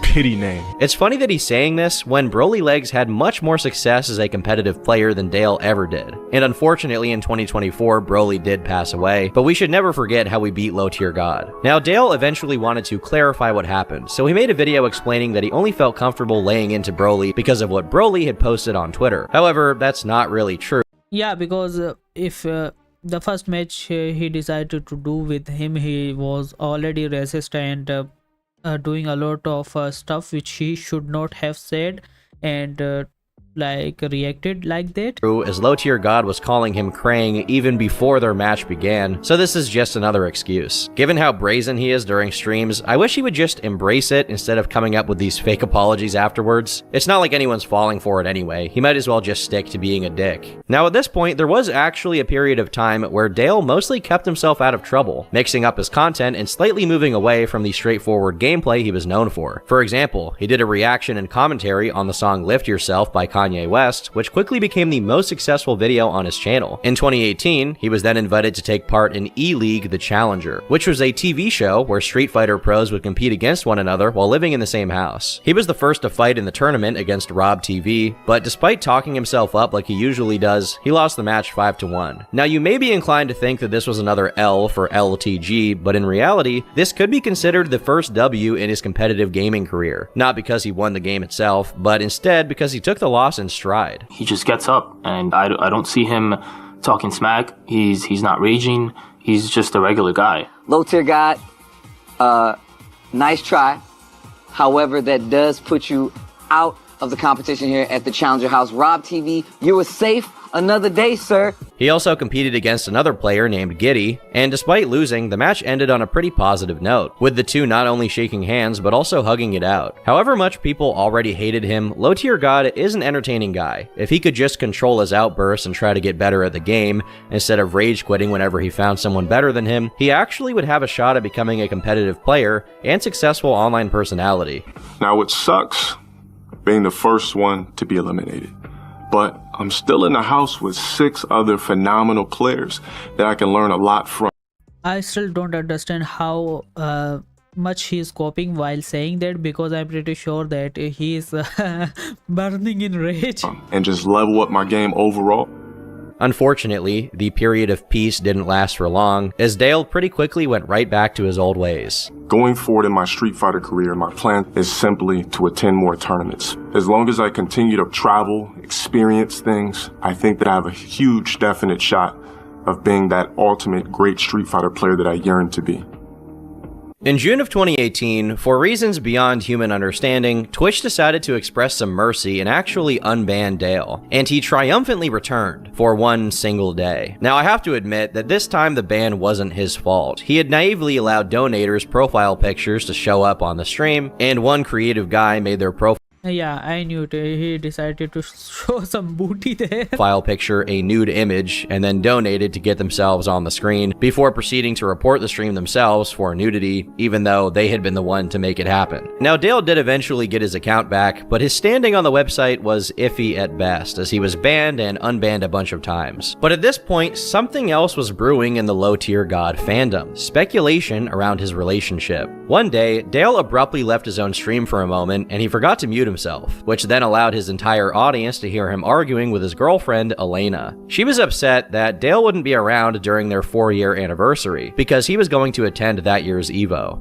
pity name. It's funny that he's saying this when Broly Legs had much more success as a competitive player than Dale ever did. And unfortunately in 2024, Broly did pass away, but we should never forget how we beat LowTierGod. Now Dale eventually wanted to clarify what happened, so he made a video explaining that he only felt comfortable laying into Broly because of what Broly had posted on Twitter. However, that's not really true. Yeah, because if the first match he decided to do with him, he was already racist and doing a lot of stuff which he should not have said, and like reacted like that. As LowTierGod was calling him Krang even before their match began, so this is just another excuse. Given how brazen he is during streams, I wish he would just embrace it instead of coming up with these fake apologies afterwards. It's not like anyone's falling for it anyway, he might as well just stick to being a dick. Now at this point, there was actually a period of time where Dale mostly kept himself out of trouble, mixing up his content and slightly moving away from the straightforward gameplay he was known for. For example, he did a reaction and commentary on the song Lift Yourself by Kanye West, which quickly became the most successful video on his channel. In 2018, he was then invited to take part in E-League The Challenger, which was a TV show where Street Fighter pros would compete against one another while living in the same house. He was the first to fight in the tournament against Rob TV, but despite talking himself up like he usually does, he lost the match 5-1. Now you may be inclined to think that this was another L for LTG, but in reality, this could be considered the first W in his competitive gaming career. Not because he won the game itself, but instead because he took the loss in stride. He just gets up, and I don't see him talking smack. He's not raging. He's just a regular guy. LowTierGod, nice try. However, that does put you out of the competition here at the Challenger House. Rob TV, you were safe another day, sir. He also competed against another player named Giddy, and despite losing, the match ended on a pretty positive note, with the two not only shaking hands but also hugging it out. However much people already hated him, LowTierGod is an entertaining guy. If he could just control his outbursts and try to get better at the game, instead of rage quitting whenever he found someone better than him, he actually would have a shot at becoming a competitive player and successful online personality. Now it sucks being the first one to be eliminated, but I'm still in the house with 6 other phenomenal players that I can learn a lot from. I still don't understand how much he is coping while saying that, because I'm pretty sure that he is burning in rage. And just level up my game overall. Unfortunately, the period of peace didn't last for long, as Dale pretty quickly went right back to his old ways. Going forward in my Street Fighter career, my plan is simply to attend more tournaments. As long as I continue to travel, experience things, I think that I have a huge definite shot of being that ultimate great Street Fighter player that I yearn to be. In June of 2018, for reasons beyond human understanding, Twitch decided to express some mercy and actually unban Dale, and he triumphantly returned for one single day. Now I have to admit that this time the ban wasn't his fault. He had naively allowed donators' profile pictures to show up on the stream, and one creative guy made their profile Yeah, I knew it. He decided to show some booty there. File picture a nude image and then donated to get themselves on the screen before proceeding to report the stream themselves for nudity, even though they had been the one to make it happen. Now Dale did eventually get his account back, but his standing on the website was iffy at best, as he was banned and unbanned a bunch of times. But at this point, something else was brewing in the LowTierGod fandom: speculation around his relationship. One day, Dale abruptly left his own stream for a moment and he forgot to mute himself, which then allowed his entire audience to hear him arguing with his girlfriend, Elena. She was upset that Dale wouldn't be around during their 4-year anniversary, because he was going to attend that year's EVO.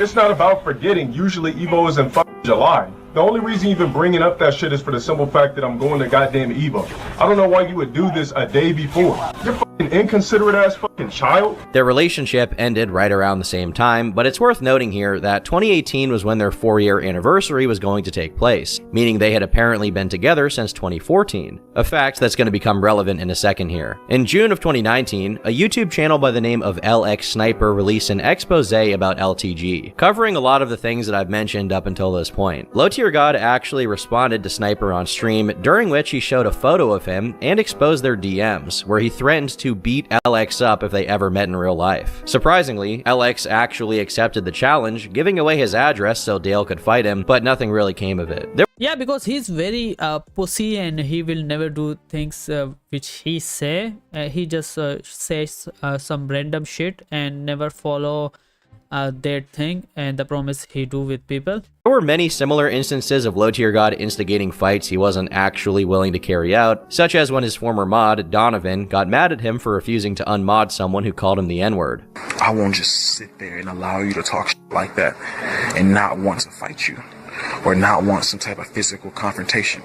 It's not about forgetting. Usually EVO is in July. The only reason you've been bringing up that shit is for the simple fact that I'm going to goddamn EVO. I don't know why you would do this a day before. You're fucking inconsiderate ass fucking child. Their relationship ended right around the same time, but it's worth noting here that 2018 was when their 4-year anniversary was going to take place, meaning they had apparently been together since 2014, a fact that's going to become relevant in a second here. In June of 2019, a YouTube channel by the name of LX Sniper released an expose about LTG, covering a lot of the things that I've mentioned up until this point. LowTierGod actually responded to Sniper on stream, during which he showed a photo of him and exposed their DMs, where he threatened to beat LX up if they ever met in real life. Surprisingly, LX actually accepted the challenge, giving away his address so Dale could fight him, but nothing really came of it. Yeah, because he's very pussy and he will never do things which he say. He just says some random shit and never follow that thing and the promise he do with people. There were many similar instances of LowTierGod instigating fights he wasn't actually willing to carry out, such as when his former mod, Donovan, got mad at him for refusing to unmod someone who called him the N-word. I won't just sit there and allow you to talk shit like that and not want to fight you, or not want some type of physical confrontation.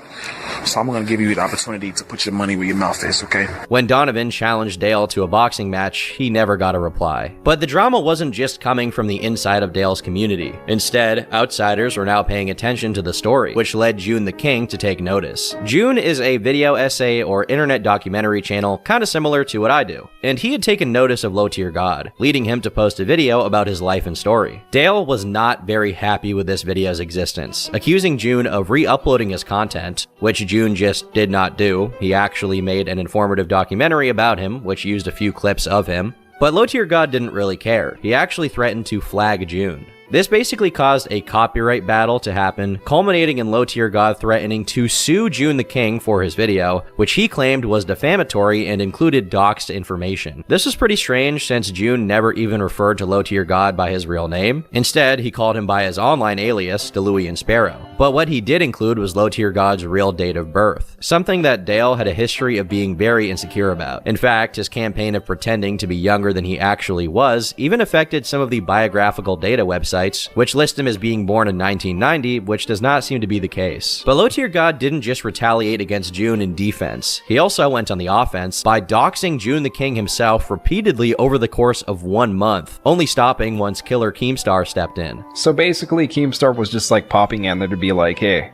So I'm going to give you the opportunity to put your money where your mouth is, okay? When Donovan challenged Dale to a boxing match, he never got a reply. But the drama wasn't just coming from the inside of Dale's community. Instead, outsiders were now paying attention to the story, which led June the King to take notice. June is a video essay or internet documentary channel kinda similar to what I do, and he had taken notice of LowTierGod, leading him to post a video about his life and story. Dale was not very happy with this video's existence, accusing June of re-uploading his content, which June just did not do. He actually made an informative documentary about him, which used a few clips of him. But LowTierGod didn't really care. He actually threatened to flag June. This basically caused a copyright battle to happen, culminating in LowTierGod threatening to sue June the King for his video, which he claimed was defamatory and included doxed information. This is pretty strange since June never even referred to LowTierGod by his real name. Instead, he called him by his online alias, Deluian Sparrow. But what he did include was LowTierGod's real date of birth, something that Dale had a history of being very insecure about. In fact, his campaign of pretending to be younger than he actually was even affected some of the biographical data websites which list him as being born in 1990, which does not seem to be the case. But LowTierGod didn't just retaliate against June in defense. He also went on the offense by doxing June the King himself repeatedly over the course of 1 month, only stopping once Killer Keemstar stepped in. So basically, Keemstar was just like popping in there to be like, hey,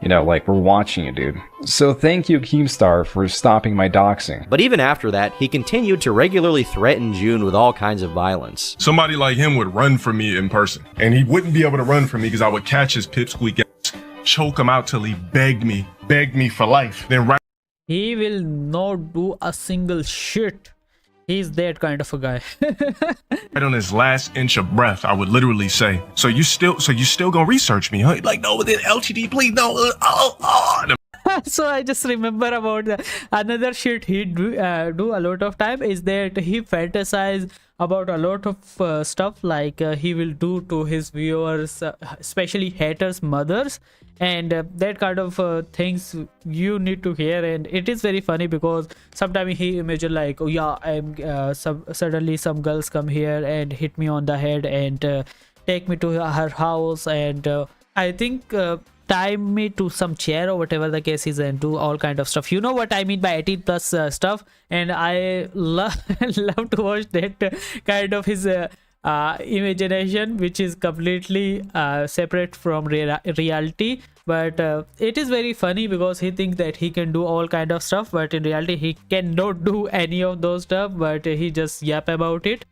you know, like, we're watching you, dude. So thank you, Keemstar, for stopping my doxing. But even after that, he continued to regularly threaten June with all kinds of violence. Somebody like him would run from me in person, and he wouldn't be able to run from me because I would catch his pipsqueak ass, choke him out till he begged me for life. Then right. He will not do a single shit. He's that kind of a guy. Right on his last inch of breath, I would literally say, so you still gonna research me, huh? Like, no, then LTD, please, no, So I just remember about another shit he do a lot of time is that he fantasize about a lot of stuff like he will do to his viewers, especially haters' mothers, and that kind of things you need to hear. And it is very funny because sometimes he imagine like, oh yeah, I'm suddenly some girls come here and hit me on the head and take me to her house and I think tie me to some chair or whatever the case is and do all kind of stuff. You know what I mean by 18 plus stuff, and I love to watch that kind of his imagination, which is completely separate from reality. But it is very funny because he thinks that he can do all kind of stuff, but in reality he cannot do any of those stuff, but he just yap about it.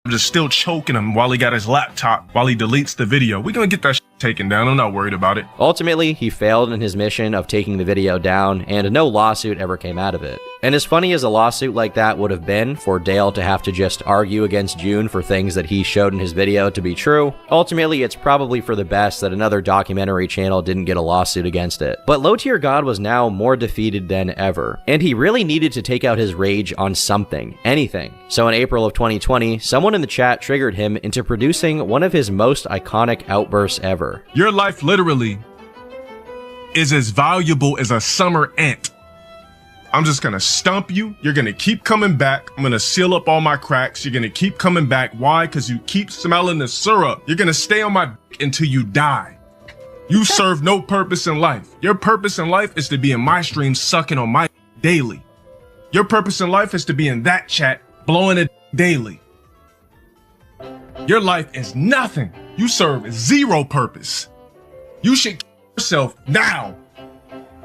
I'm just still choking him while he got his laptop, while he deletes the video. We're gonna get that taken down. I'm not worried about it. Ultimately, he failed in his mission of taking the video down, and no lawsuit ever came out of it. And as funny as a lawsuit like that would have been for Dale to have to just argue against June for things that he showed in his video to be true, ultimately it's probably for the best that another documentary channel didn't get a lawsuit against it. But LowTierGod was now more defeated than ever, and he really needed to take out his rage on something, anything. So in April of 2020, someone in the chat triggered him into producing one of his most iconic outbursts ever. Your life literally is as valuable as a summer ant. I'm just gonna stump you. You're gonna keep coming back. I'm gonna seal up all my cracks. You're gonna keep coming back. Why? Because you keep smelling the syrup. You're gonna stay on my dick until you die. You serve no purpose in life. Your purpose in life is to be in my stream sucking on my daily. Your purpose in life is to be in that chat blowing it daily. Your life is nothing. You serve zero purpose. You should kill yourself now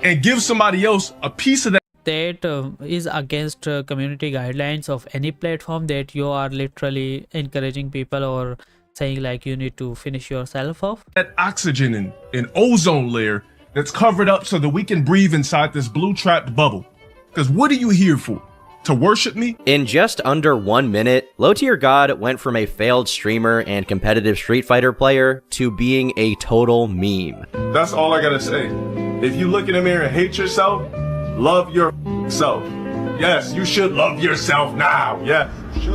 and give somebody else a piece of that. That is against community guidelines of any platform, that you are literally encouraging people or saying like you need to finish yourself off. That oxygen and ozone layer that's covered up so that we can breathe inside this blue trapped bubble. Because what are you here for? To worship me? In just under 1 minute, LowTierGod went from a failed streamer and competitive Street Fighter player to being a total meme. That's all I gotta say. If you look in the mirror and hate yourself, love yourself. Yes, you should love yourself now. Yes, you should.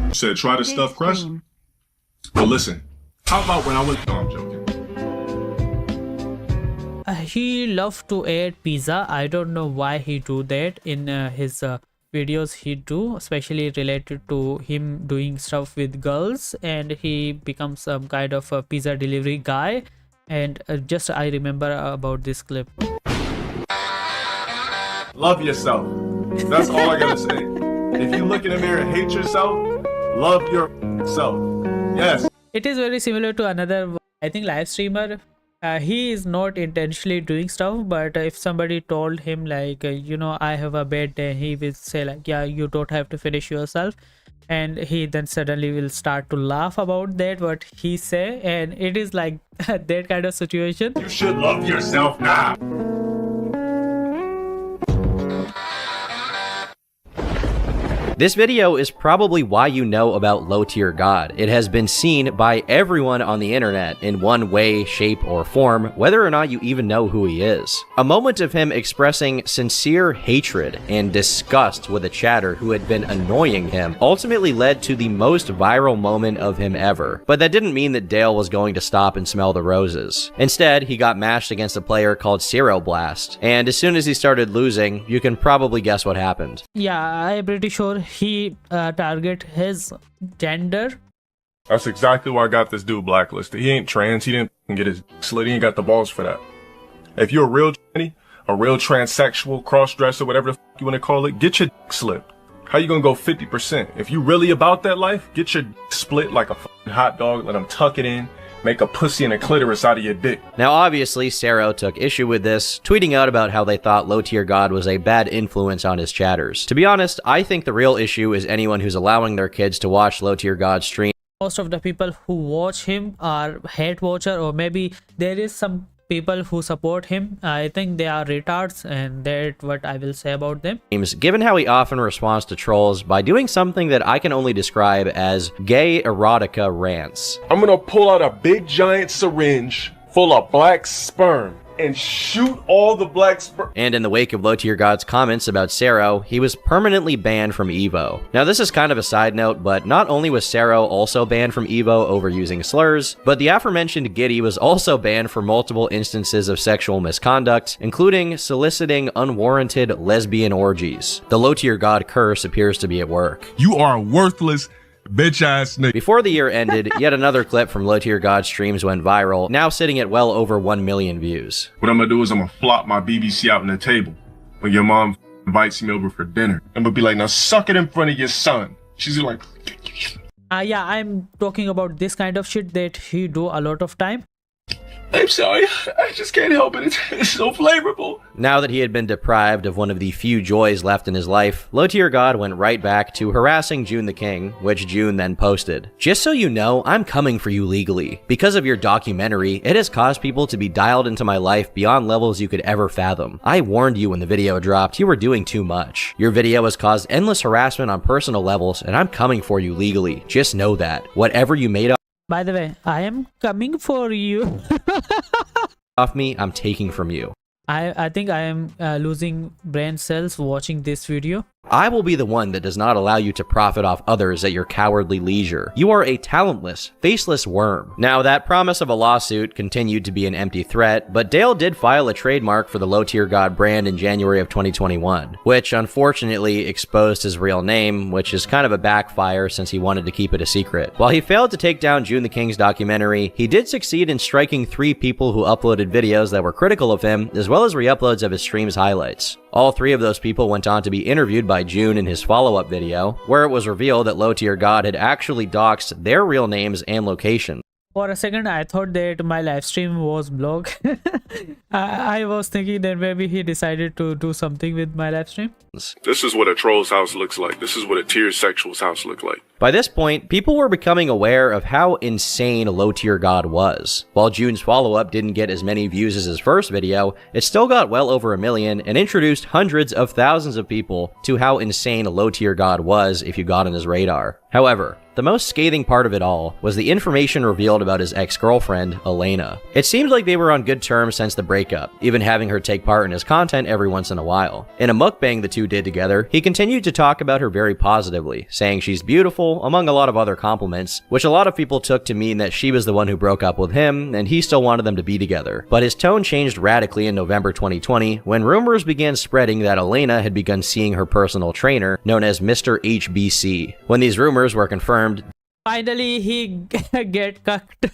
You said try to stuff crust? Well, listen. How about when I was... No, I'm joking. He loved to add pizza. I don't know why he do that in his videos he do, especially related to him doing stuff with girls, and he becomes some kind of a pizza delivery guy. And just I remember about this clip. Love yourself. That's all I gotta say. If you look in the mirror and hate yourself, love yourself. Yes. It is very similar to another, I think, live streamer. He is not intentionally doing stuff, but if somebody told him like, you know, I have a bad day, he will say like, yeah, you don't have to finish yourself. And he then suddenly will start to laugh about that, what he say. And it is like that kind of situation. You should love yourself now. This video is probably why you know about LowTierGod. It has been seen by everyone on the internet in one way, shape, or form, whether or not you even know who he is. A moment of him expressing sincere hatred and disgust with a chatter who had been annoying him ultimately led to the most viral moment of him ever. But that didn't mean that Dale was going to stop and smell the roses. Instead, he got matched against a player called Zero Blast, and as soon as he started losing, you can probably guess what happened. Yeah, I'm pretty sure he target his gender. That's exactly why I got this dude blacklisted. He ain't trans. He didn't get his slit. He ain't got the balls for that. If you're a real tranny, a real transsexual, cross-dresser, whatever the f you want to call it, get your slit. How you gonna go 50%? If you really about that life, get your split like a hot dog, let them tuck it in, make a pussy and a clitoris out of your dick. Now obviously, Sero took issue with this, tweeting out about how they thought LowTierGod was a bad influence on his chatters. To be honest, I think the real issue is anyone who's allowing their kids to watch LowTierGod stream. Most of the people who watch him are hate watcher, or maybe there is some people who support him. I think they are retards, and that's what I will say about them. Given how he often responds to trolls by doing something that I can only describe as gay erotica rants. I'm gonna pull out a big giant syringe full of black sperm and shoot all the black sperm. And in the wake of LowTierGod's comments about Sero, he was permanently banned from EVO. Now this is kind of a side note, but not only was Sero also banned from EVO over using slurs, but the aforementioned Giddy was also banned for multiple instances of sexual misconduct, including soliciting unwarranted lesbian orgies. The LowTierGod curse appears to be at work. You are a worthless bitch ass nigga. Before the year ended, yet another clip from LowTierGod streams went viral, now sitting at well over 1 million views. What I'm gonna do is I'm gonna flop my BBC out on the table when your mom invites me over for dinner. I'm gonna be like, now suck it in front of your son. She's like, yeah, I'm talking about this kind of shit that he do a lot of time. I'm sorry, I just can't help it. It's so flavorful. Now that he had been deprived of one of the few joys left in his life, LowTierGod went right back to harassing June the King, which June then posted. Just so you know, I'm coming for you legally. Because of your documentary, it has caused people to be dialed into my life beyond levels you could ever fathom. I warned you when the video dropped, you were doing too much. Your video has caused endless harassment on personal levels, and I'm coming for you legally. Just know that. Whatever you made By the way, I am coming for you. off me, I'm taking from you. I think I am losing brain cells watching this video. I will be the one that does not allow you to profit off others at your cowardly leisure. You are a talentless, faceless worm. Now, that promise of a lawsuit continued to be an empty threat, but Dale did file a trademark for the LowTierGod brand in January of 2021, which unfortunately exposed his real name, which is kind of a backfire since he wanted to keep it a secret. While he failed to take down June the King's documentary, he did succeed in striking 3 people who uploaded videos that were critical of him, as well as re-uploads of his stream's highlights. All 3 of those people went on to be interviewed by June in his follow-up video, where it was revealed that LowTierGod had actually doxed their real names and location. For a second, I thought that my live stream was blocked. I was thinking that maybe he decided to do something with my live stream. This is what a troll's house looks like. This is what a tier sexual's house look like. By this point, people were becoming aware of how insane LowTierGod was. While June's follow-up didn't get as many views as his first video, it still got well over 1 million and introduced hundreds of thousands of people to how insane LowTierGod was if you got on his radar. However, the most scathing part of it all was the information revealed about his ex-girlfriend, Elena. It seemed like they were on good terms since the breakup, even having her take part in his content every once in a while. In a mukbang the two did together, he continued to talk about her very positively, saying she's beautiful, among a lot of other compliments, which a lot of people took to mean that she was the one who broke up with him, and he still wanted them to be together. But his tone changed radically in November 2020, when rumors began spreading that Elena had begun seeing her personal trainer, known as Mr. HBC. When these rumors were confirmed, finally he get cucked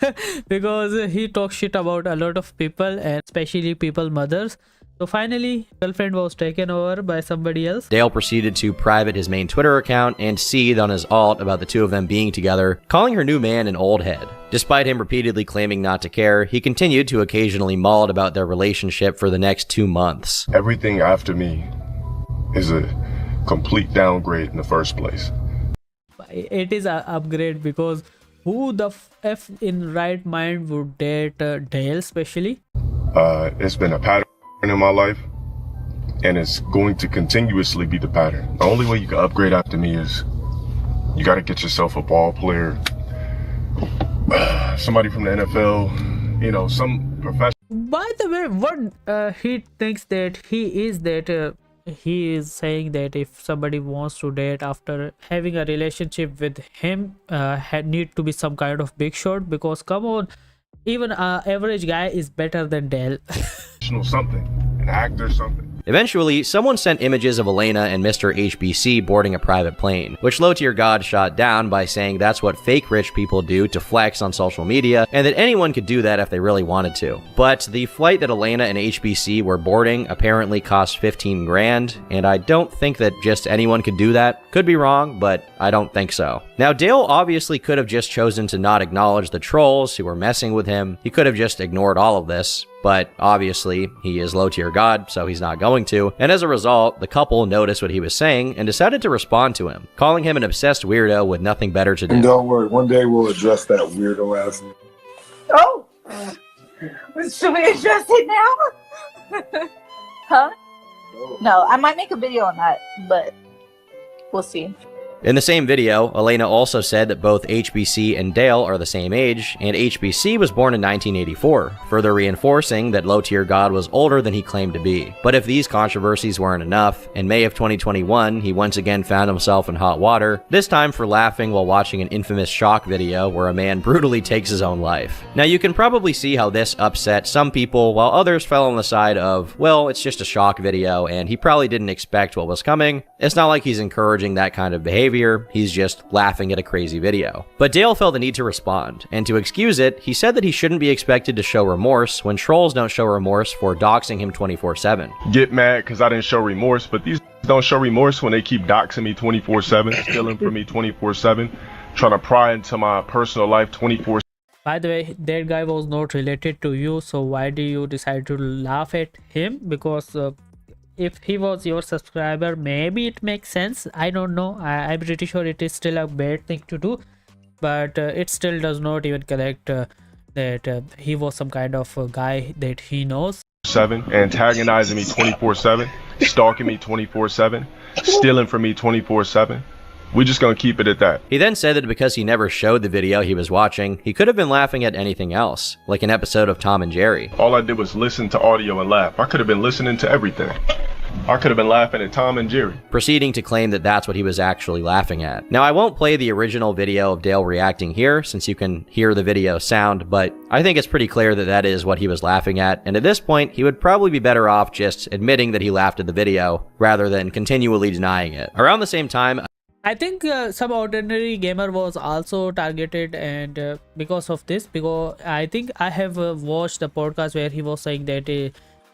because he talks shit about a lot of people, and especially people mothers. So finally, girlfriend was taken over by somebody else. Dale proceeded to private his main Twitter account and seethe on his alt about the two of them being together, calling her new man an old head. Despite him repeatedly claiming not to care, he continued to occasionally maul about their relationship for the next 2 months. Everything after me is a complete downgrade in the first place. It is an upgrade, because who the F in right mind would date Dale especially? It's been a pattern in my life. and it's going to continuously be the pattern. The only way you can upgrade after me is you got to get yourself a ball player, somebody from the NFL, you know, some professional. By the way, what he thinks that he is that he is saying that if somebody wants to date after having a relationship with him, need to be some kind of big shot, because come on, even an average guy is better than Dale. Something, an actor, something. Eventually, someone sent images of Elena and Mr. HBC boarding a private plane, which LowTierGod shot down by saying that's what fake rich people do to flex on social media, and that anyone could do that if they really wanted to. But the flight that Elena and HBC were boarding apparently cost 15 grand, and I don't think that just anyone could do that. Could be wrong, but I don't think so. Now, Dale obviously could have just chosen to not acknowledge the trolls who were messing with him. He could have just ignored all of this, but obviously he is LowTierGod, so he's not going to, and as a result, the couple noticed what he was saying and decided to respond to him, calling him an obsessed weirdo with nothing better to do. And don't worry, one day we'll address that weirdo ass. Oh! Should we address it now? Huh? No, I might make a video on that, but we'll see. In the same video, Elena also said that both HBC and Dale are the same age, and HBC was born in 1984, further reinforcing that LowTierGod was older than he claimed to be. But if these controversies weren't enough, in May of 2021, he once again found himself in hot water, this time for laughing while watching an infamous shock video where a man brutally takes his own life. Now, you can probably see how this upset some people, while others fell on the side of, well, it's just a shock video, and he probably didn't expect what was coming. It's not like he's encouraging that kind of behavior. He's just laughing at a crazy video. But Dale felt the need to respond, and to excuse it, he said that he shouldn't be expected to show remorse when trolls don't show remorse for doxing him 24/7. Get mad because I didn't show remorse, but these don't show remorse when they keep doxing me 24/7, stealing from me 24/7, trying to pry into my personal life 24/7. By the way, that guy was not related to you, so why do you decide to laugh at him? Because if he was your subscriber, maybe it makes sense. I don't know. I'm pretty sure it is still a bad thing to do, but it still does not even connect that he was some kind of a guy that he knows. Antagonizing me 24/7, stalking me 24/7, stealing from me 24/7. We're just gonna keep it at that. He then said that because he never showed the video he was watching, he could have been laughing at anything else, like an episode of Tom and Jerry. All I did was listen to audio and laugh. I could have been listening to everything. I could have been laughing at Tom and Jerry. Proceeding to claim that that's what he was actually laughing at. Now, I won't play the original video of Dale reacting here, since you can hear the video sound, but I think it's pretty clear that that is what he was laughing at, and at this point, he would probably be better off just admitting that he laughed at the video, rather than continually denying it. Around the same time, I think some ordinary gamer was also targeted, and because of this, because I think I have watched the podcast where he was saying that he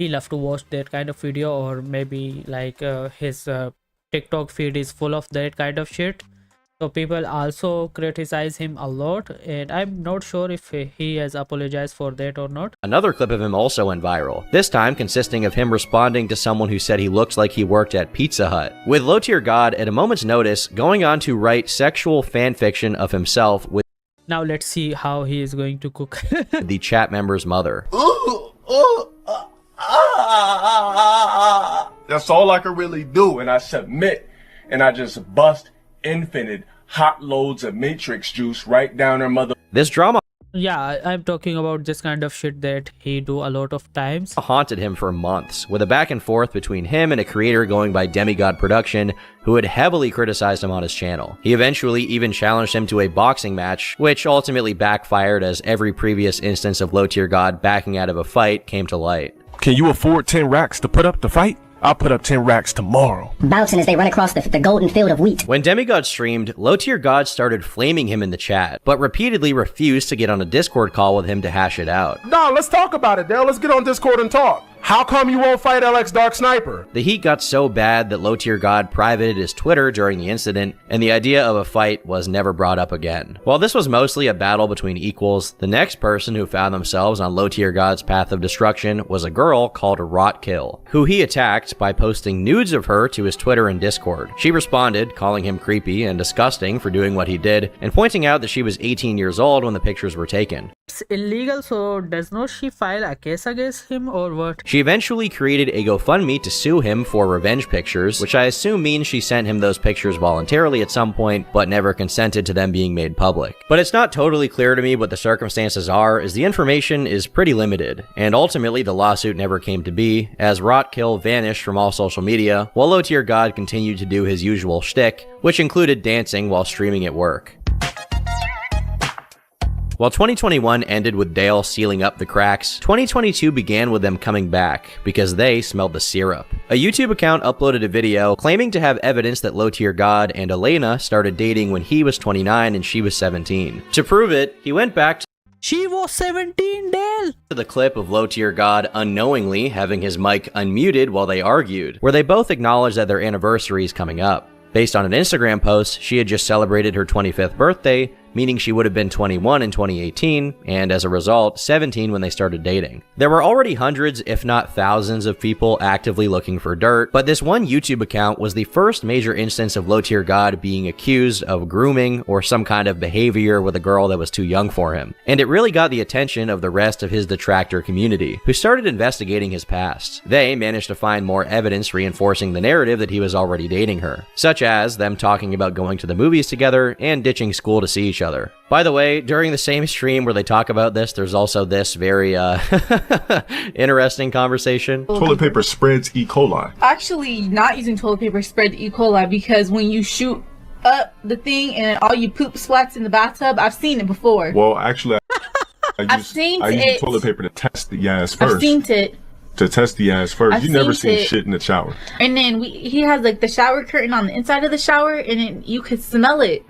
loved to watch that kind of video, or maybe like his TikTok feed is full of that kind of shit. So people also criticize him a lot, and I'm not sure if he has apologized for that or not. Another clip of him also went viral, this time consisting of him responding to someone who said he looks like he worked at Pizza Hut, with LowTierGod at a moment's notice going on to write sexual fanfiction of himself with Now let's see how he is going to cook. the chat member's mother. That's all I can really do, and I submit, and I just bust infinite hot loads of matrix juice right down her mother. This drama Yeah, I'm talking about this kind of shit that he do a lot of times. Haunted him for months, with a back and forth between him and a creator going by Demigod Production, who had heavily criticized him on his channel. He eventually even challenged him to a boxing match, which ultimately backfired as every previous instance of LowTierGod backing out of a fight came to light. Can you afford 10 racks to put up the fight? I'll put up 10 racks tomorrow. Bouncing as they run across the golden field of wheat. When Demigod streamed, LowTierGod started flaming him in the chat, but repeatedly refused to get on a Discord call with him to hash it out. No, let's talk about it, Dale. Let's get on Discord and talk. How come you won't fight LX Dark Sniper? The heat got so bad that LowTierGod privated his Twitter during the incident, and the idea of a fight was never brought up again. While this was mostly a battle between equals, the next person who found themselves on LowTierGod's path of destruction was a girl called Rotkill, who he attacked react by posting nudes of her to his Twitter and Discord. She responded, calling him creepy and disgusting for doing what he did, and pointing out that she was 18 years old when the pictures were taken. It's illegal, so does not she file a case against him or what? She eventually created a GoFundMe to sue him for revenge pictures, which I assume means she sent him those pictures voluntarily at some point, but never consented to them being made public. But it's not totally clear to me what the circumstances are, as the information is pretty limited, and ultimately the lawsuit never came to be, as Rotkill vanished from all social media, while LowTierGod continued to do his usual shtick, which included dancing while streaming at work. While 2021 ended with Dale sealing up the cracks, 2022 began with them coming back, because they smelled the syrup. A YouTube account uploaded a video claiming to have evidence that LowTierGod and Elena started dating when he was 29 and she was 17. To prove it, he went back to She was 17, Dale! the clip of LowTierGod unknowingly having his mic unmuted while they argued, where they both acknowledged that their anniversary is coming up. Based on an Instagram post, she had just celebrated her 25th birthday, meaning she would have been 21 in 2018, and as a result, 17 when they started dating. There were already hundreds, if not thousands, of people actively looking for dirt, but this one YouTube account was the first major instance of LowTierGod being accused of grooming or some kind of behavior with a girl that was too young for him. And it really got the attention of the rest of his detractor community, who started investigating his past. They managed to find more evidence reinforcing the narrative that he was already dating her, such as them talking about going to the movies together and ditching school to see each other. By the way, during the same stream where they talk about this, there's also this very interesting conversation. Toilet paper spreads E. coli. Actually, not using toilet paper spread E. coli because when you shoot up the thing and all you poop splats in the bathtub, I've seen it before. Well, actually, I use it. toilet paper to test the ass first. I've seen it. To test the ass first. I've You never seen seen it. shit in the shower. And then he has like the shower curtain on the inside of the shower, and then you could smell it.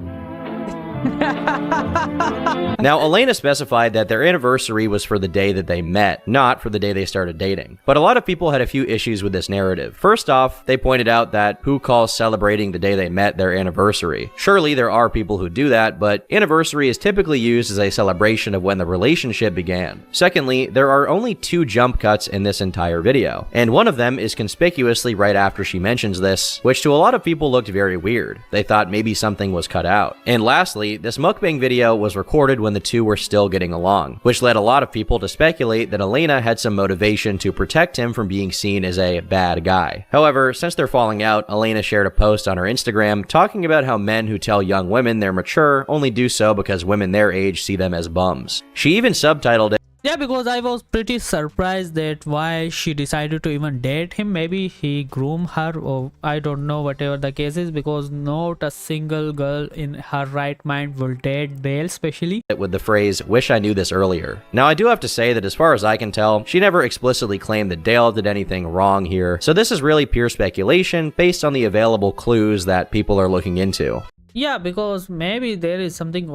Now, Elena specified that their anniversary was for the day that they met, not for the day they started dating. But a lot of people had a few issues with this narrative. First off, they pointed out that who calls celebrating the day they met their anniversary? Surely there are people who do that, but anniversary is typically used as a celebration of when the relationship began. Secondly, there are only 2 jump cuts in this entire video, and one of them is conspicuously right after she mentions this, which to a lot of people looked very weird. They thought maybe something was cut out. And lastly, this mukbang video was recorded when the two were still getting along, which led a lot of people to speculate that Elena had some motivation to protect him from being seen as a bad guy. However, since they're falling out, Elena shared a post on her Instagram talking about how men who tell young women they're mature only do so because women their age see them as bums. She even subtitled it, Yeah, because I was pretty surprised that why she decided to even date him. Maybe he groomed her, or I don't know, whatever the case is, because not a single girl in her right mind will date Dale, especially with the phrase, "Wish I knew this earlier." Now, I do have to say that as far as I can tell, she never explicitly claimed that Dale did anything wrong here, so this is really pure speculation based on the available clues that people are looking into. Yeah, because maybe there is something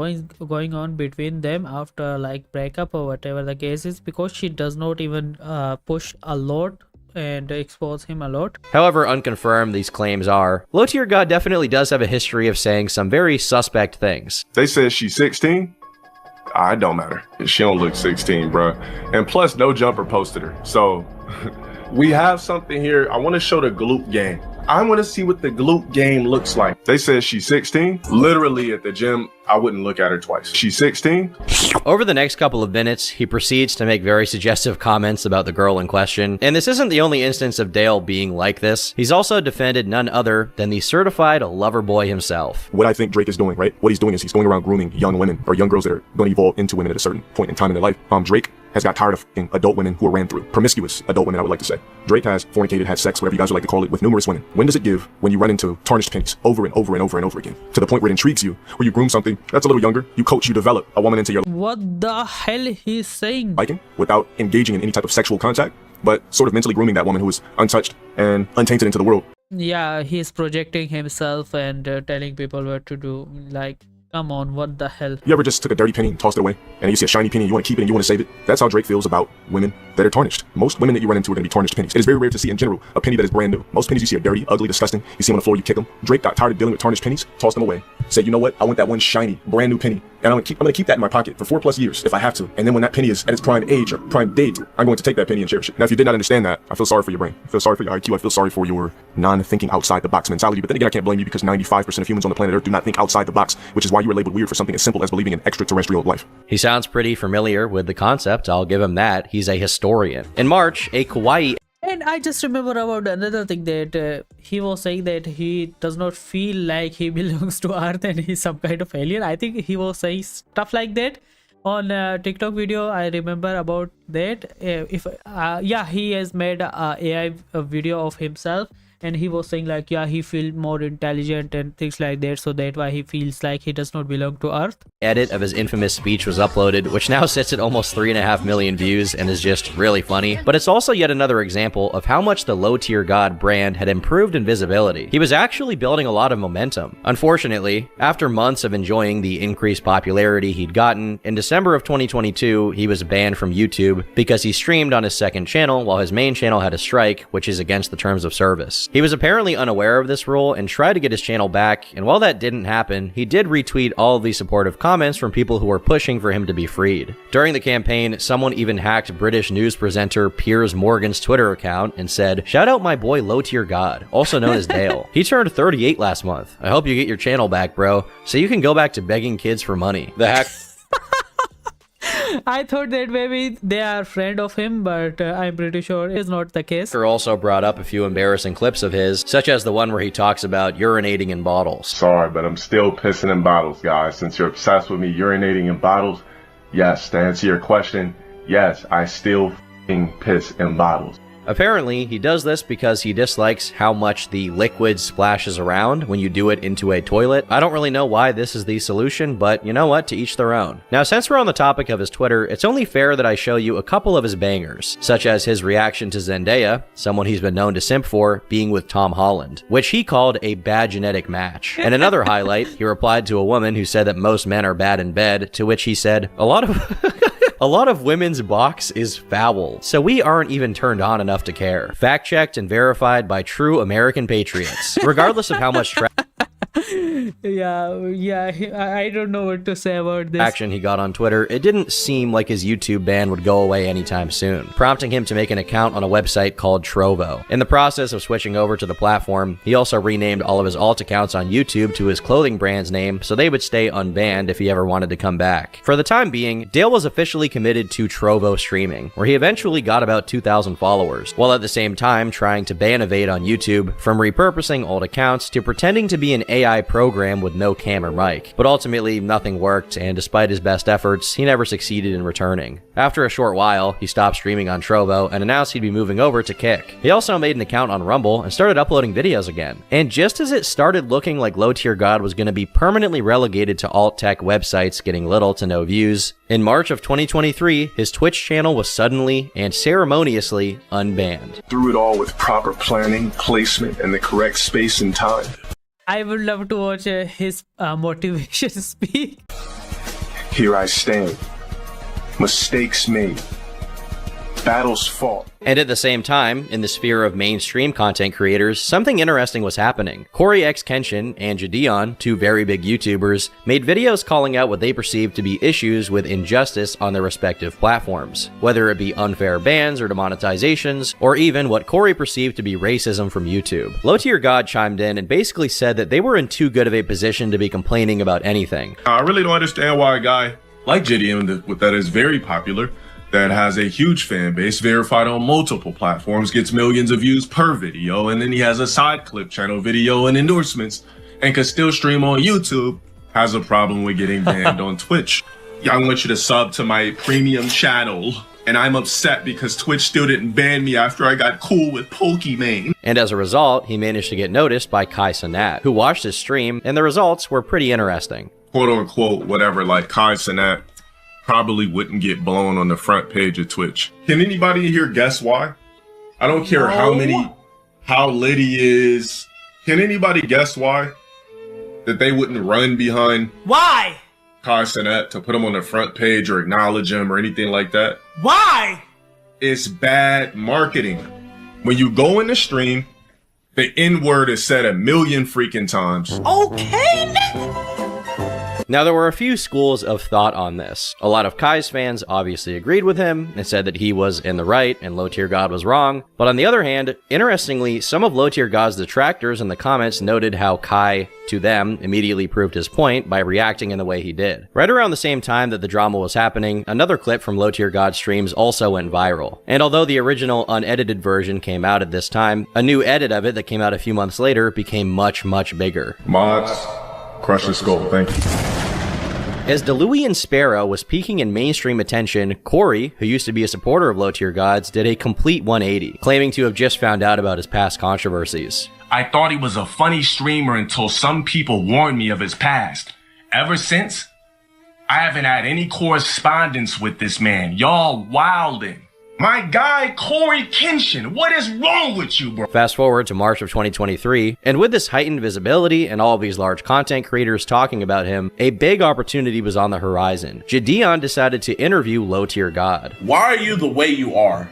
going on between them after like breakup or whatever the case is, because she does not even push a lot and expose him a lot. However unconfirmed these claims are, LowTierGod definitely does have a history of saying some very suspect things. They said she's 16? It don't matter. She don't look 16, bruh. And plus, no jumper posted her. So, we have something here. I want to show the glute game. I want to see what the glute game looks like. They said she's 16. Literally at the gym, I wouldn't look at her twice. She's 16. Over the next couple of minutes, he proceeds to make very suggestive comments about the girl in question. And this isn't the only instance of Dale being like this. He's also defended none other than the certified lover boy himself. What I think Drake is doing, right? What he's doing is he's going around grooming young women or young girls that are going to evolve into women at a certain point in time in their life. Drake has got tired of adult women who are ran through. Promiscuous adult women, I would like to say. Drake has fornicated, had sex, whatever you guys would like to call it, with numerous women. When does it give when you run into tarnished pennies over and over and over and over again? To the point where it intrigues you, where you groom something that's a little younger, you coach, you develop a woman into your What the hell he's saying? liking without engaging in any type of sexual contact, but sort of mentally grooming that woman who is untouched and untainted into the world. Yeah, he's projecting himself and telling people what to do. Like, come on, what the hell? You ever just took a dirty penny and tossed it away, and you see a shiny penny and you want to keep it and you want to save it? That's how Drake feels about women that are tarnished. Most women that you run into are going to be tarnished pennies. It is very rare to see in general a penny that is brand new. Most pennies you see are dirty, ugly, disgusting. You see them on the floor, you kick them. Drake got tired of dealing with tarnished pennies, tossed them away. Said, you know what? I want that one shiny, brand new penny. And I'm gonna keep that in my pocket for 4+ years if I have to. And then when that penny is at its prime age or prime date, I'm going to take that penny and cherish it. Now, if you did not understand that, I feel sorry for your brain. I feel sorry for your IQ. I feel sorry for your non-thinking outside the box mentality. But then again, I can't blame you because 95% of humans on the planet Earth do not think outside the box, which is why you were labeled weird for something as simple as believing in extraterrestrial life. He sounds pretty familiar with the concept, I'll give him that. He's a historian. In March, a Kauai... And I just remember about another thing that he was saying that he does not feel like he belongs to Earth and he's some kind of alien. I think he was saying stuff like that on a TikTok video. I remember about that. He has made a AI video of himself, and he was saying like, yeah, he feels more intelligent and things like that, so that's why he feels like he does not belong to Earth. Edit of his infamous speech was uploaded, which now sits at almost 3.5 million views and is just really funny. But it's also yet another example of how much the LowTierGod brand had improved in visibility. He was actually building a lot of momentum. Unfortunately, after months of enjoying the increased popularity he'd gotten, in December of 2022, he was banned from YouTube because he streamed on his second channel while his main channel had a strike, which is against the terms of service. He was apparently unaware of this rule and tried to get his channel back, and while that didn't happen, he did retweet all of the supportive comments from people who were pushing for him to be freed. During the campaign, someone even hacked British news presenter Piers Morgan's Twitter account and said, "Shout out my boy LowTierGod, also known as Dale. He turned 38 last month. I hope you get your channel back, bro, so you can go back to begging kids for money." The hack... I thought that maybe they are friend of him, but I'm pretty sure it's not the case. Also brought up a few embarrassing clips of his, such as the one where he talks about urinating in bottles. Sorry, but I'm still pissing in bottles, guys. Since you're obsessed with me urinating in bottles, yes, to answer your question, yes, I still f***ing piss in bottles. Apparently, he does this because he dislikes how much the liquid splashes around when you do it into a toilet. I don't really know why this is the solution, but you know what, to each their own. Now, since we're on the topic of his Twitter, it's only fair that I show you a couple of his bangers, such as his reaction to Zendaya, someone he's been known to simp for, being with Tom Holland, which he called a bad genetic match. And another highlight, he replied to a woman who said that most men are bad in bed, to which he said, a lot of women's box is foul, so we aren't even turned on enough to care. Fact-checked and verified by true American patriots. Regardless of how much I don't know what to say about this. action he got on Twitter, it didn't seem like his YouTube ban would go away anytime soon, prompting him to make an account on a website called Trovo. In the process of switching over to the platform, he also renamed all of his alt accounts on YouTube to his clothing brand's name so they would stay unbanned if he ever wanted to come back. For the time being, Dale was officially committed to Trovo streaming, where he eventually got about 2,000 followers, while at the same time trying to ban-evade on YouTube from repurposing old accounts to pretending to be an AI program with no cam or mic. But ultimately, nothing worked, and despite his best efforts, he never succeeded in returning. After a short while, he stopped streaming on Trovo and announced he'd be moving over to Kick. He also made an account on Rumble and started uploading videos again. And just as it started looking like LowTierGod was going to be permanently relegated to alt-tech websites getting little to no views, in March of 2023, his Twitch channel was suddenly and ceremoniously unbanned. Through it all with proper planning, placement, and the correct space and time. I would love to watch his motivation speak. Here I stand. Mistakes made. Battles fought. And at the same time, in the sphere of mainstream content creators, something interesting was happening. Corey X Kenshin and Jadeon, two very big YouTubers, made videos calling out what they perceived to be issues with injustice on their respective platforms, whether it be unfair bans or demonetizations, or even what Corey perceived to be racism from YouTube. LowTierGod chimed in and basically said that they were in too good of a position to be complaining about anything. I really don't understand why a guy like Jadeon, that is very popular, that has a huge fan base, verified on multiple platforms, gets millions of views per video, and then he has a side clip channel video and endorsements, and can still stream on YouTube, has a problem with getting banned on Twitch. I want you to sub to my premium channel, and I'm upset because Twitch still didn't ban me after I got cool with Pokimane. And as a result, he managed to get noticed by Kai Cenat, who watched his stream, and the results were pretty interesting. Quote unquote, whatever, like Kai Cenat probably wouldn't get blown on the front page of Twitch. Can anybody here guess why? I don't care how lit he is. Can anybody guess why? That they wouldn't run behind Why? Kai Cenat to put him on the front page or acknowledge him or anything like that? Why? is bad marketing. When you go in the stream, the N-word is said a million freaking times. Okay, Now, there were a few schools of thought on this. A lot of Kai's fans obviously agreed with him and said that he was in the right and LowTierGod was wrong. But on the other hand, interestingly, some of LowTierGod's detractors in the comments noted how Kai, to them, immediately proved his point by reacting in the way he did. Right around the same time that the drama was happening, another clip from LowTierGod streams also went viral. And although the original unedited version came out at this time, a new edit of it that came out a few months later became much, much bigger. Mods, crush the skull, thank you. As Deluian Sparrow was peaking in mainstream attention, Corey, who used to be a supporter of LowTierGod's, did a complete 180, claiming to have just found out about his past controversies. I thought he was a funny streamer until some people warned me of his past. Ever since, I haven't had any correspondence with this man. Y'all wildin'. My guy, Corey Kenshin, what is wrong with you, bro? Fast forward to March of 2023, and with this heightened visibility and all of these large content creators talking about him, a big opportunity was on the horizon. Gideon decided to interview LowTierGod. Why are you the way you are?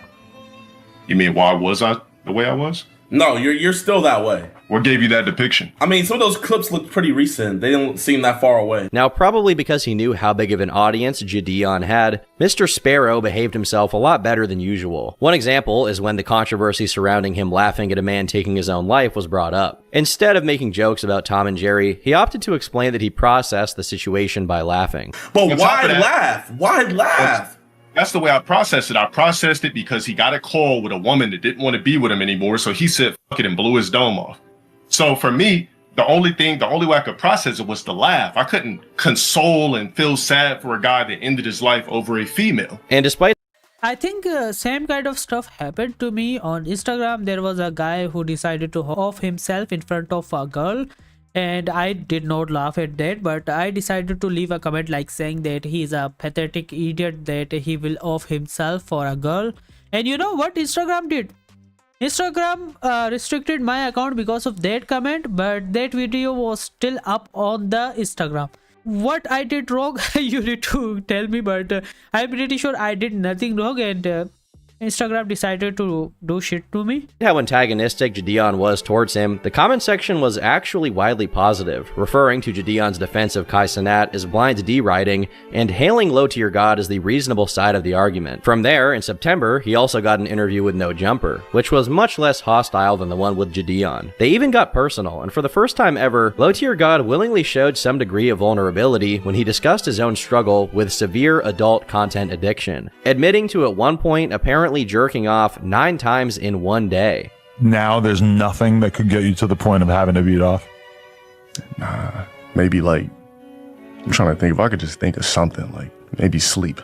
You mean why was I the way I was? No, you're still that way. What gave you that depiction? I mean, some of those clips look pretty recent. They didn't seem that far away. Now, probably because he knew how big of an audience Gideon had, Mr. Sparrow behaved himself a lot better than usual. One example is when the controversy surrounding him laughing at a man taking his own life was brought up. Instead of making jokes about Tom and Jerry, he opted to explain that he processed the situation by laughing. But why laugh? Why laugh? That's the way I processed it. I processed it because he got a call with a woman that didn't want to be with him anymore, so he said fuck it and blew his dome off. So for me, the only way I could process it was to laugh. I couldn't console and feel sad for a guy that ended his life over a female. And despite I think same kind of stuff happened to me on Instagram. There was a guy who decided to off himself in front of a girl, and I did not laugh at that, but I decided to leave a comment like saying that he is a pathetic idiot that he will off himself for a girl. And you know what Instagram did? Instagram restricted my account because of that comment, but that video was still up on the Instagram. What I did wrong, you need to tell me, but I'm pretty sure I did nothing wrong, and Instagram decided to do shit to me. How antagonistic Gideon was towards him, the comment section was actually widely positive, referring to Gideon's defense of Kai Cenat as blind deriding and hailing LowTierGod as the reasonable side of the argument. From there, in September, he also got an interview with No Jumper, which was much less hostile than the one with Gideon. They even got personal, and for the first time ever, LowTierGod willingly showed some degree of vulnerability when he discussed his own struggle with severe adult content addiction, admitting to at one point apparently jerking off 9 times in one day. Now there's nothing that could get you to the point of having to beat off? Nah, maybe like, I'm trying to think if I could just think of something, like maybe sleep.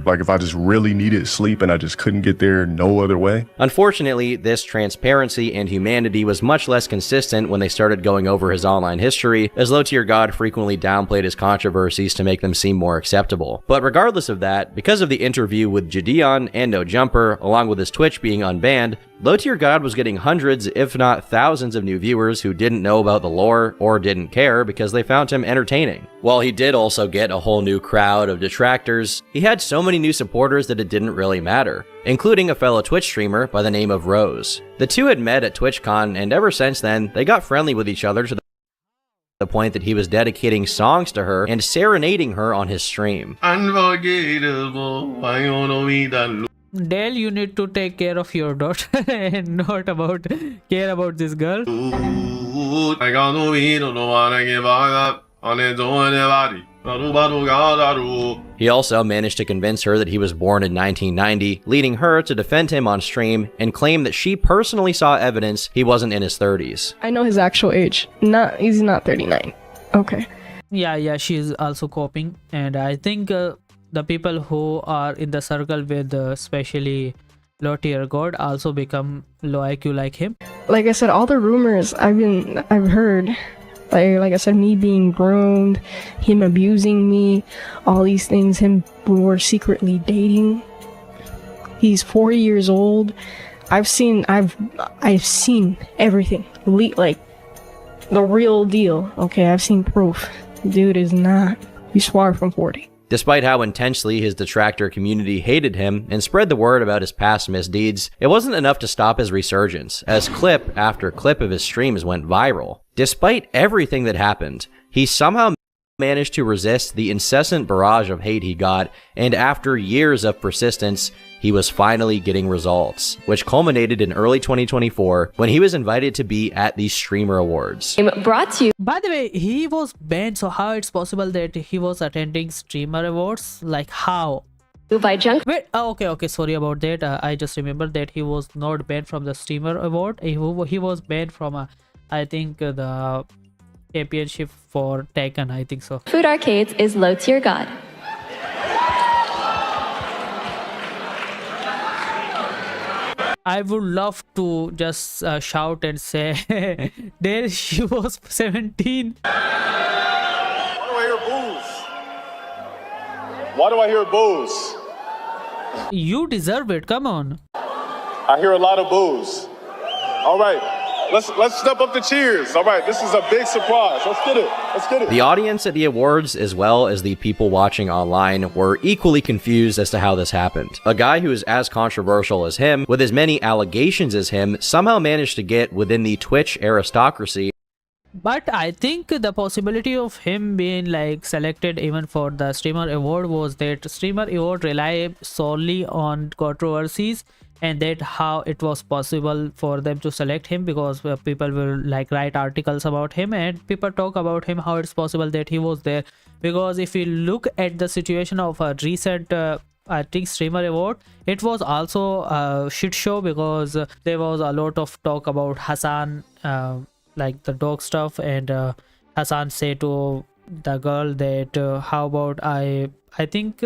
Like if I just really needed sleep and I just couldn't get there no other way. Unfortunately, this transparency and humanity was much less consistent when they started going over his online history, as LowTierGod frequently downplayed his controversies to make them seem more acceptable. But regardless of that, because of the interview with Gideon and No Jumper, along with his Twitch being unbanned, LowTierGod was getting hundreds, if not thousands of new viewers who didn't know about the lore or didn't care because they found him entertaining. While he did also get a whole new crowd of detractors, he had so many new supporters that it didn't really matter, including a fellow Twitch streamer by the name of Rose. The two had met at TwitchCon, and ever since then, they got friendly with each other to the point that he was dedicating songs to her and serenading her on his stream. Unforgettable, I wanna be the Dale, you need to take care of your daughter and not care about this girl. I got no need, don't want to give up on it, don't anybody. He also managed to convince her that he was born in 1990, leading her to defend him on stream and claim that she personally saw evidence he wasn't in his 30s. I know his actual age. He's not 39. Okay. Yeah, she is also coping, and I think the people who are in the circle with especially LowTierGod also become low IQ like him. Like I said, all the rumors I've heard, like I said, me being groomed, him abusing me, all these things, we were secretly dating. He's 4 years old. I've seen everything, like the real deal. Okay, I've seen proof. Dude is not. He's far from 40. Despite how intensely his detractor community hated him and spread the word about his past misdeeds, it wasn't enough to stop his resurgence, as clip after clip of his streams went viral. Despite everything that happened, he somehow managed to resist the incessant barrage of hate he got, and after years of persistence, he was finally getting results, which culminated in early 2024 when he was invited to be at the Streamer Awards. Brought to you. By the way, he was banned, so how it's possible that he was attending Streamer Awards? Like how? By junk. Wait, okay, sorry about that. I just remembered that he was not banned from the Streamer Award. He was banned from, I think, the championship for Tekken, I think so. Food Arcades is LowTierGod. I would love to just shout and say, there she was 17. Why do I hear boos? Why do I hear boos? You deserve it, come on. I hear a lot of boos. All right, let's step up the cheers. All right, this is a big surprise. Let's get it. The audience at the awards, as well as the people watching online, were equally confused as to how this happened. A guy who is as controversial as him, with as many allegations as him, somehow managed to get within the Twitch aristocracy. But I think the possibility of him being like selected even for the Streamer Award was that Streamer Award rely solely on controversies, and that how it was possible for them to select him, because people will like write articles about him and people talk about him, how it's possible that he was there. Because if you look at the situation of a recent I think Streamer Award, it was also a shit show, because there was a lot of talk about Hassan, like the dog stuff, and Hassan said to the girl that how about I think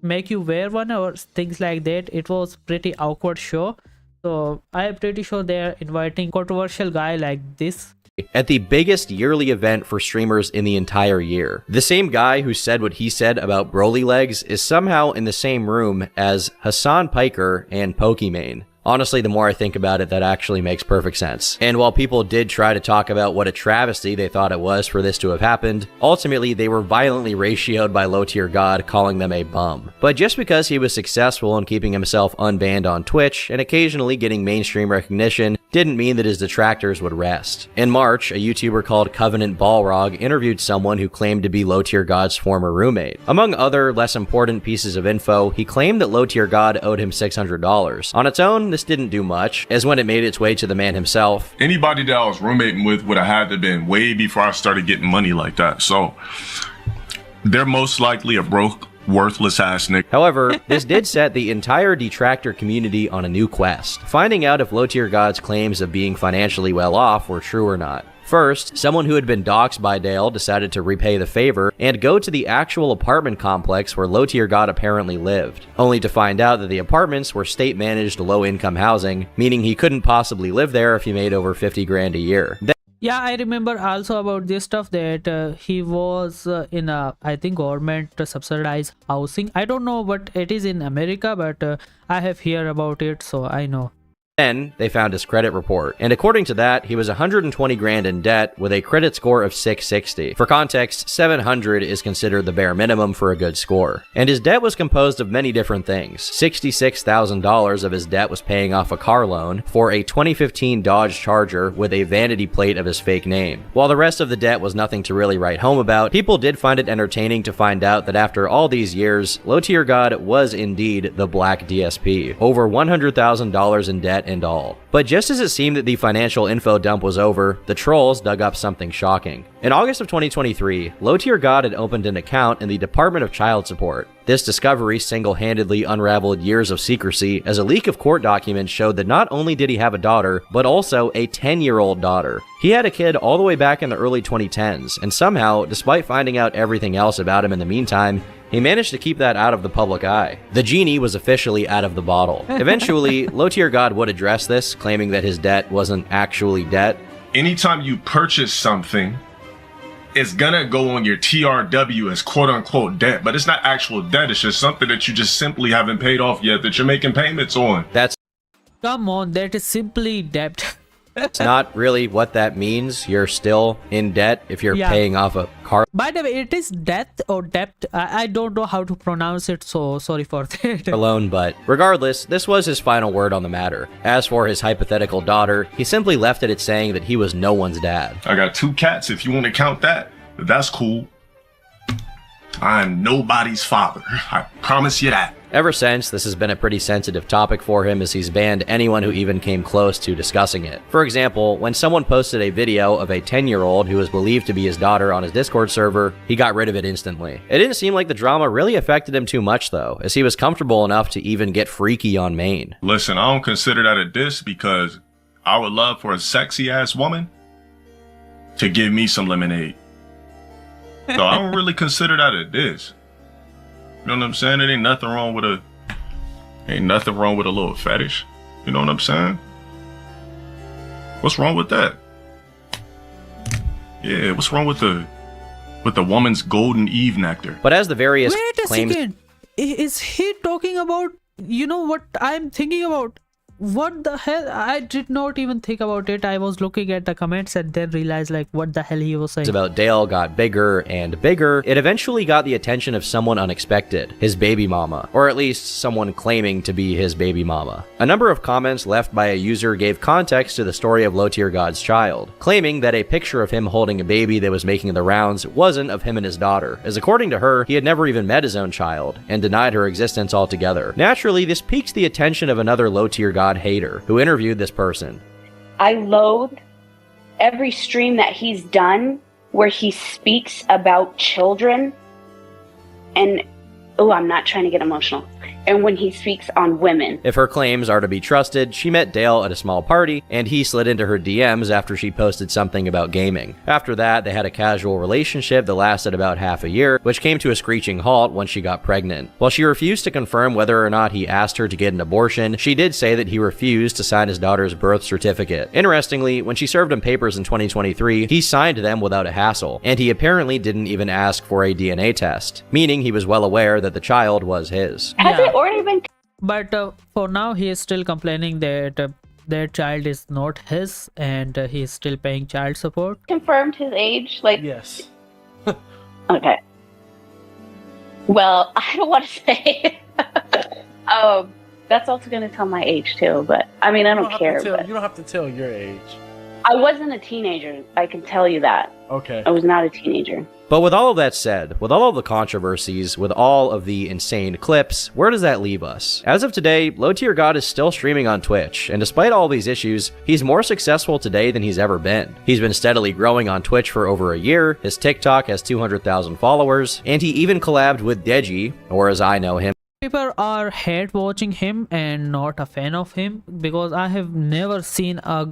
make you wear one or things like that. It was pretty awkward show, so I am pretty sure they're inviting controversial guy like this at the biggest yearly event for streamers in the entire year. The same guy who said what he said about Broly legs is somehow in the same room as Hassan Piker and Pokimane. Honestly, the more I think about it, that actually makes perfect sense. And while people did try to talk about what a travesty they thought it was for this to have happened, ultimately they were violently ratioed by LowTierGod, calling them a bum. But just because he was successful in keeping himself unbanned on Twitch and occasionally getting mainstream recognition didn't mean that his detractors would rest. In March, a YouTuber called Covenant Balrog interviewed someone who claimed to be LowTierGod's former roommate. Among other less important pieces of info, he claimed that LowTierGod owed him $600. On its own, this didn't do much, as when it made its way to the man himself, Anybody that I was roommating with would have had to have been way before I started getting money like that. So they're most likely a broke, worthless ass nigga. However, this did set the entire detractor community on a new quest, finding out if LowTierGod's claims of being financially well off were true or not. First, someone who had been doxxed by Dale decided to repay the favor and go to the actual apartment complex where LowTierGod apparently lived, only to find out that the apartments were state-managed low-income housing, meaning he couldn't possibly live there if he made over 50 grand a year. Yeah, I remember also about this stuff that he was in a, I think, government subsidized housing. I don't know what it is in America, but I have heard about it, so I know. Then, they found his credit report, and according to that, he was 120 grand in debt with a credit score of 660. For context, 700 is considered the bare minimum for a good score. And his debt was composed of many different things. $66,000 of his debt was paying off a car loan for a 2015 Dodge Charger with a vanity plate of his fake name. While the rest of the debt was nothing to really write home about, people did find it entertaining to find out that after all these years, LowTierGod was indeed the Black DSP. Over $100,000 in debt and all. But just as it seemed that the financial info dump was over, the trolls dug up something shocking. In August of 2023, LowTierGod had opened an account in the Department of Child Support. This discovery single-handedly unraveled years of secrecy, as a leak of court documents showed that not only did he have a daughter, but also a 10-year-old daughter. He had a kid all the way back in the early 2010s, and somehow, despite finding out everything else about him in the meantime, he managed to keep that out of the public eye. The genie was officially out of the bottle. Eventually, LowTierGod would address this, claiming that his debt wasn't actually debt. Anytime you purchase something, it's gonna go on your TRW as quote-unquote debt, but it's not actual debt. It's just something that you just simply haven't paid off yet that you're making payments on. That's Come on, that is simply debt. It's not really what that means. You're still in debt if you're Yeah. paying off a car By the way, it is death or debt. I don't know how to pronounce it, so sorry for that. loan, but regardless, this was his final word on the matter. As for his hypothetical daughter, he simply left it at saying that he was no one's dad. I got 2 cats if you want to count that. But that's cool. I'm nobody's father. I promise you that. Ever since, this has been a pretty sensitive topic for him as he's banned anyone who even came close to discussing it. For example, when someone posted a video of a 10-year-old who was believed to be his daughter on his Discord server, he got rid of it instantly. It didn't seem like the drama really affected him too much though, as he was comfortable enough to even get freaky on main. Listen, I don't consider that a diss because I would love for a sexy ass woman to give me some lemonade. So I don't really consider that a diss. You know what I'm saying? It ain't nothing wrong with a little fetish. You know what I'm saying? What's wrong with that? Yeah, what's wrong with the woman's golden Eve nectar? But as the various Wait a claims second. Is he talking about, you know what I'm thinking about? What the hell? I did not even think about it. I was looking at the comments and then realized like what the hell he was saying. about Dale got bigger and bigger, it eventually got the attention of someone unexpected, his baby mama, or at least someone claiming to be his baby mama. A number of comments left by a user gave context to the story of LowTierGod's child, claiming that a picture of him holding a baby that was making the rounds wasn't of him and his daughter, as according to her, he had never even met his own child, and denied her existence altogether. Naturally, this piqued the attention of another LowTierGod hater, who interviewed this person. I loathe every stream that he's done where he speaks about children and, oh, I'm not trying to get emotional, and when he speaks on women. If her claims are to be trusted, she met Dale at a small party, and he slid into her DMs after she posted something about gaming. After that, they had a casual relationship that lasted about half a year, which came to a screeching halt when she got pregnant. While she refused to confirm whether or not he asked her to get an abortion, she did say that he refused to sign his daughter's birth certificate. Interestingly, when she served him papers in 2023, he signed them without a hassle, and he apparently didn't even ask for a DNA test, meaning he was well aware that the child was his. Has it already been? But for now, he is still complaining that their child is not his, and he is still paying child support. Confirmed his age? Like, yes. Okay. Well, I don't want to say. That's also going to tell my age too, but I mean, I don't care. You don't have to tell your age. I wasn't a teenager. I can tell you that. Okay. I was not a teenager. But with all of that said, with all of the controversies, with all of the insane clips, where does that leave us? As of today, LowTierGod is still streaming on Twitch, and despite all these issues, he's more successful today than he's ever been. He's been steadily growing on Twitch for over a year, his TikTok has 200,000 followers, and he even collabed with Deji, or as I know him, People are hate watching him and not a fan of him, because I have never seen a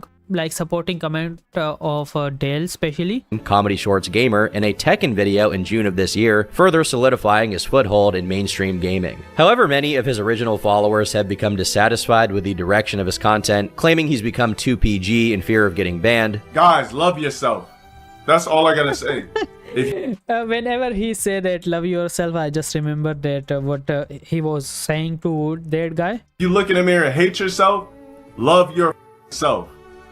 supporting comment of Dale especially. Comedy Shorts Gamer, in a Tekken video in June of this year, further solidifying his foothold in mainstream gaming. However, many of his original followers have become dissatisfied with the direction of his content, claiming he's become too PG in fear of getting banned. Guys, love yourself. That's all I gotta say. Whenever he said that love yourself, I just remember that what he was saying to that guy. You look in the mirror and hate yourself, love yourself.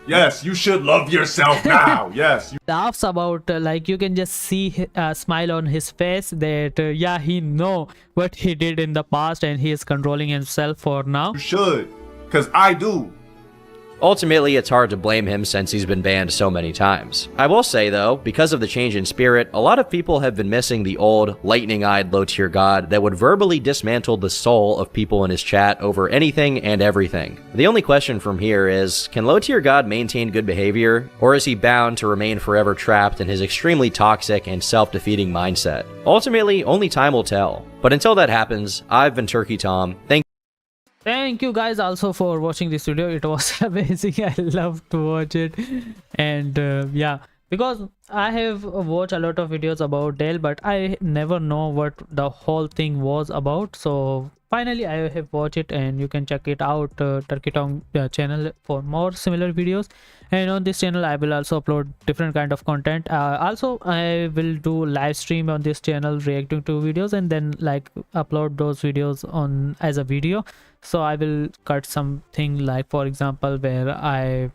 Yes, you should love yourself now. Yes. Laughs about you can just see a smile on his face that yeah, he know what he did in the past and he is controlling himself for now. You should, because I do. Ultimately, it's hard to blame him since he's been banned so many times. I will say though, because of the change in spirit, a lot of people have been missing the old, lightning-eyed LowTierGod that would verbally dismantle the soul of people in his chat over anything and everything. The only question from here is, can LowTierGod maintain good behavior, or is he bound to remain forever trapped in his extremely toxic and self-defeating mindset? Ultimately, only time will tell. But until that happens, I've been Turkey Tom. Thank you guys also for watching this video. It was amazing. I love to watch it. And yeah, because I have watched a lot of videos about Dale, but I never know what the whole thing was about. So finally I have watched it, and you can check it out, Turkey Tom channel, for more similar videos. And on this channel I will also upload different kind of content. Also I will do live stream on this channel reacting to videos, and then upload those videos on as a video. So I will cut something, like for example where I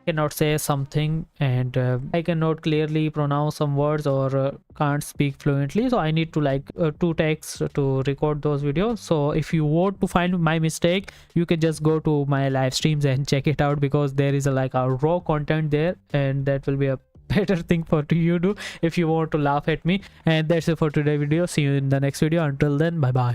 cannot say something, and I cannot clearly pronounce some words, or can't speak fluently, so I need to like 2 takes to record those videos. So if you want to find my mistake, you can just go to my live streams and check it out, because there is like a raw content there, and that will be a better thing for you to do if you want to laugh at me. And that's it for today's video. See you in the next video. Until then, bye bye.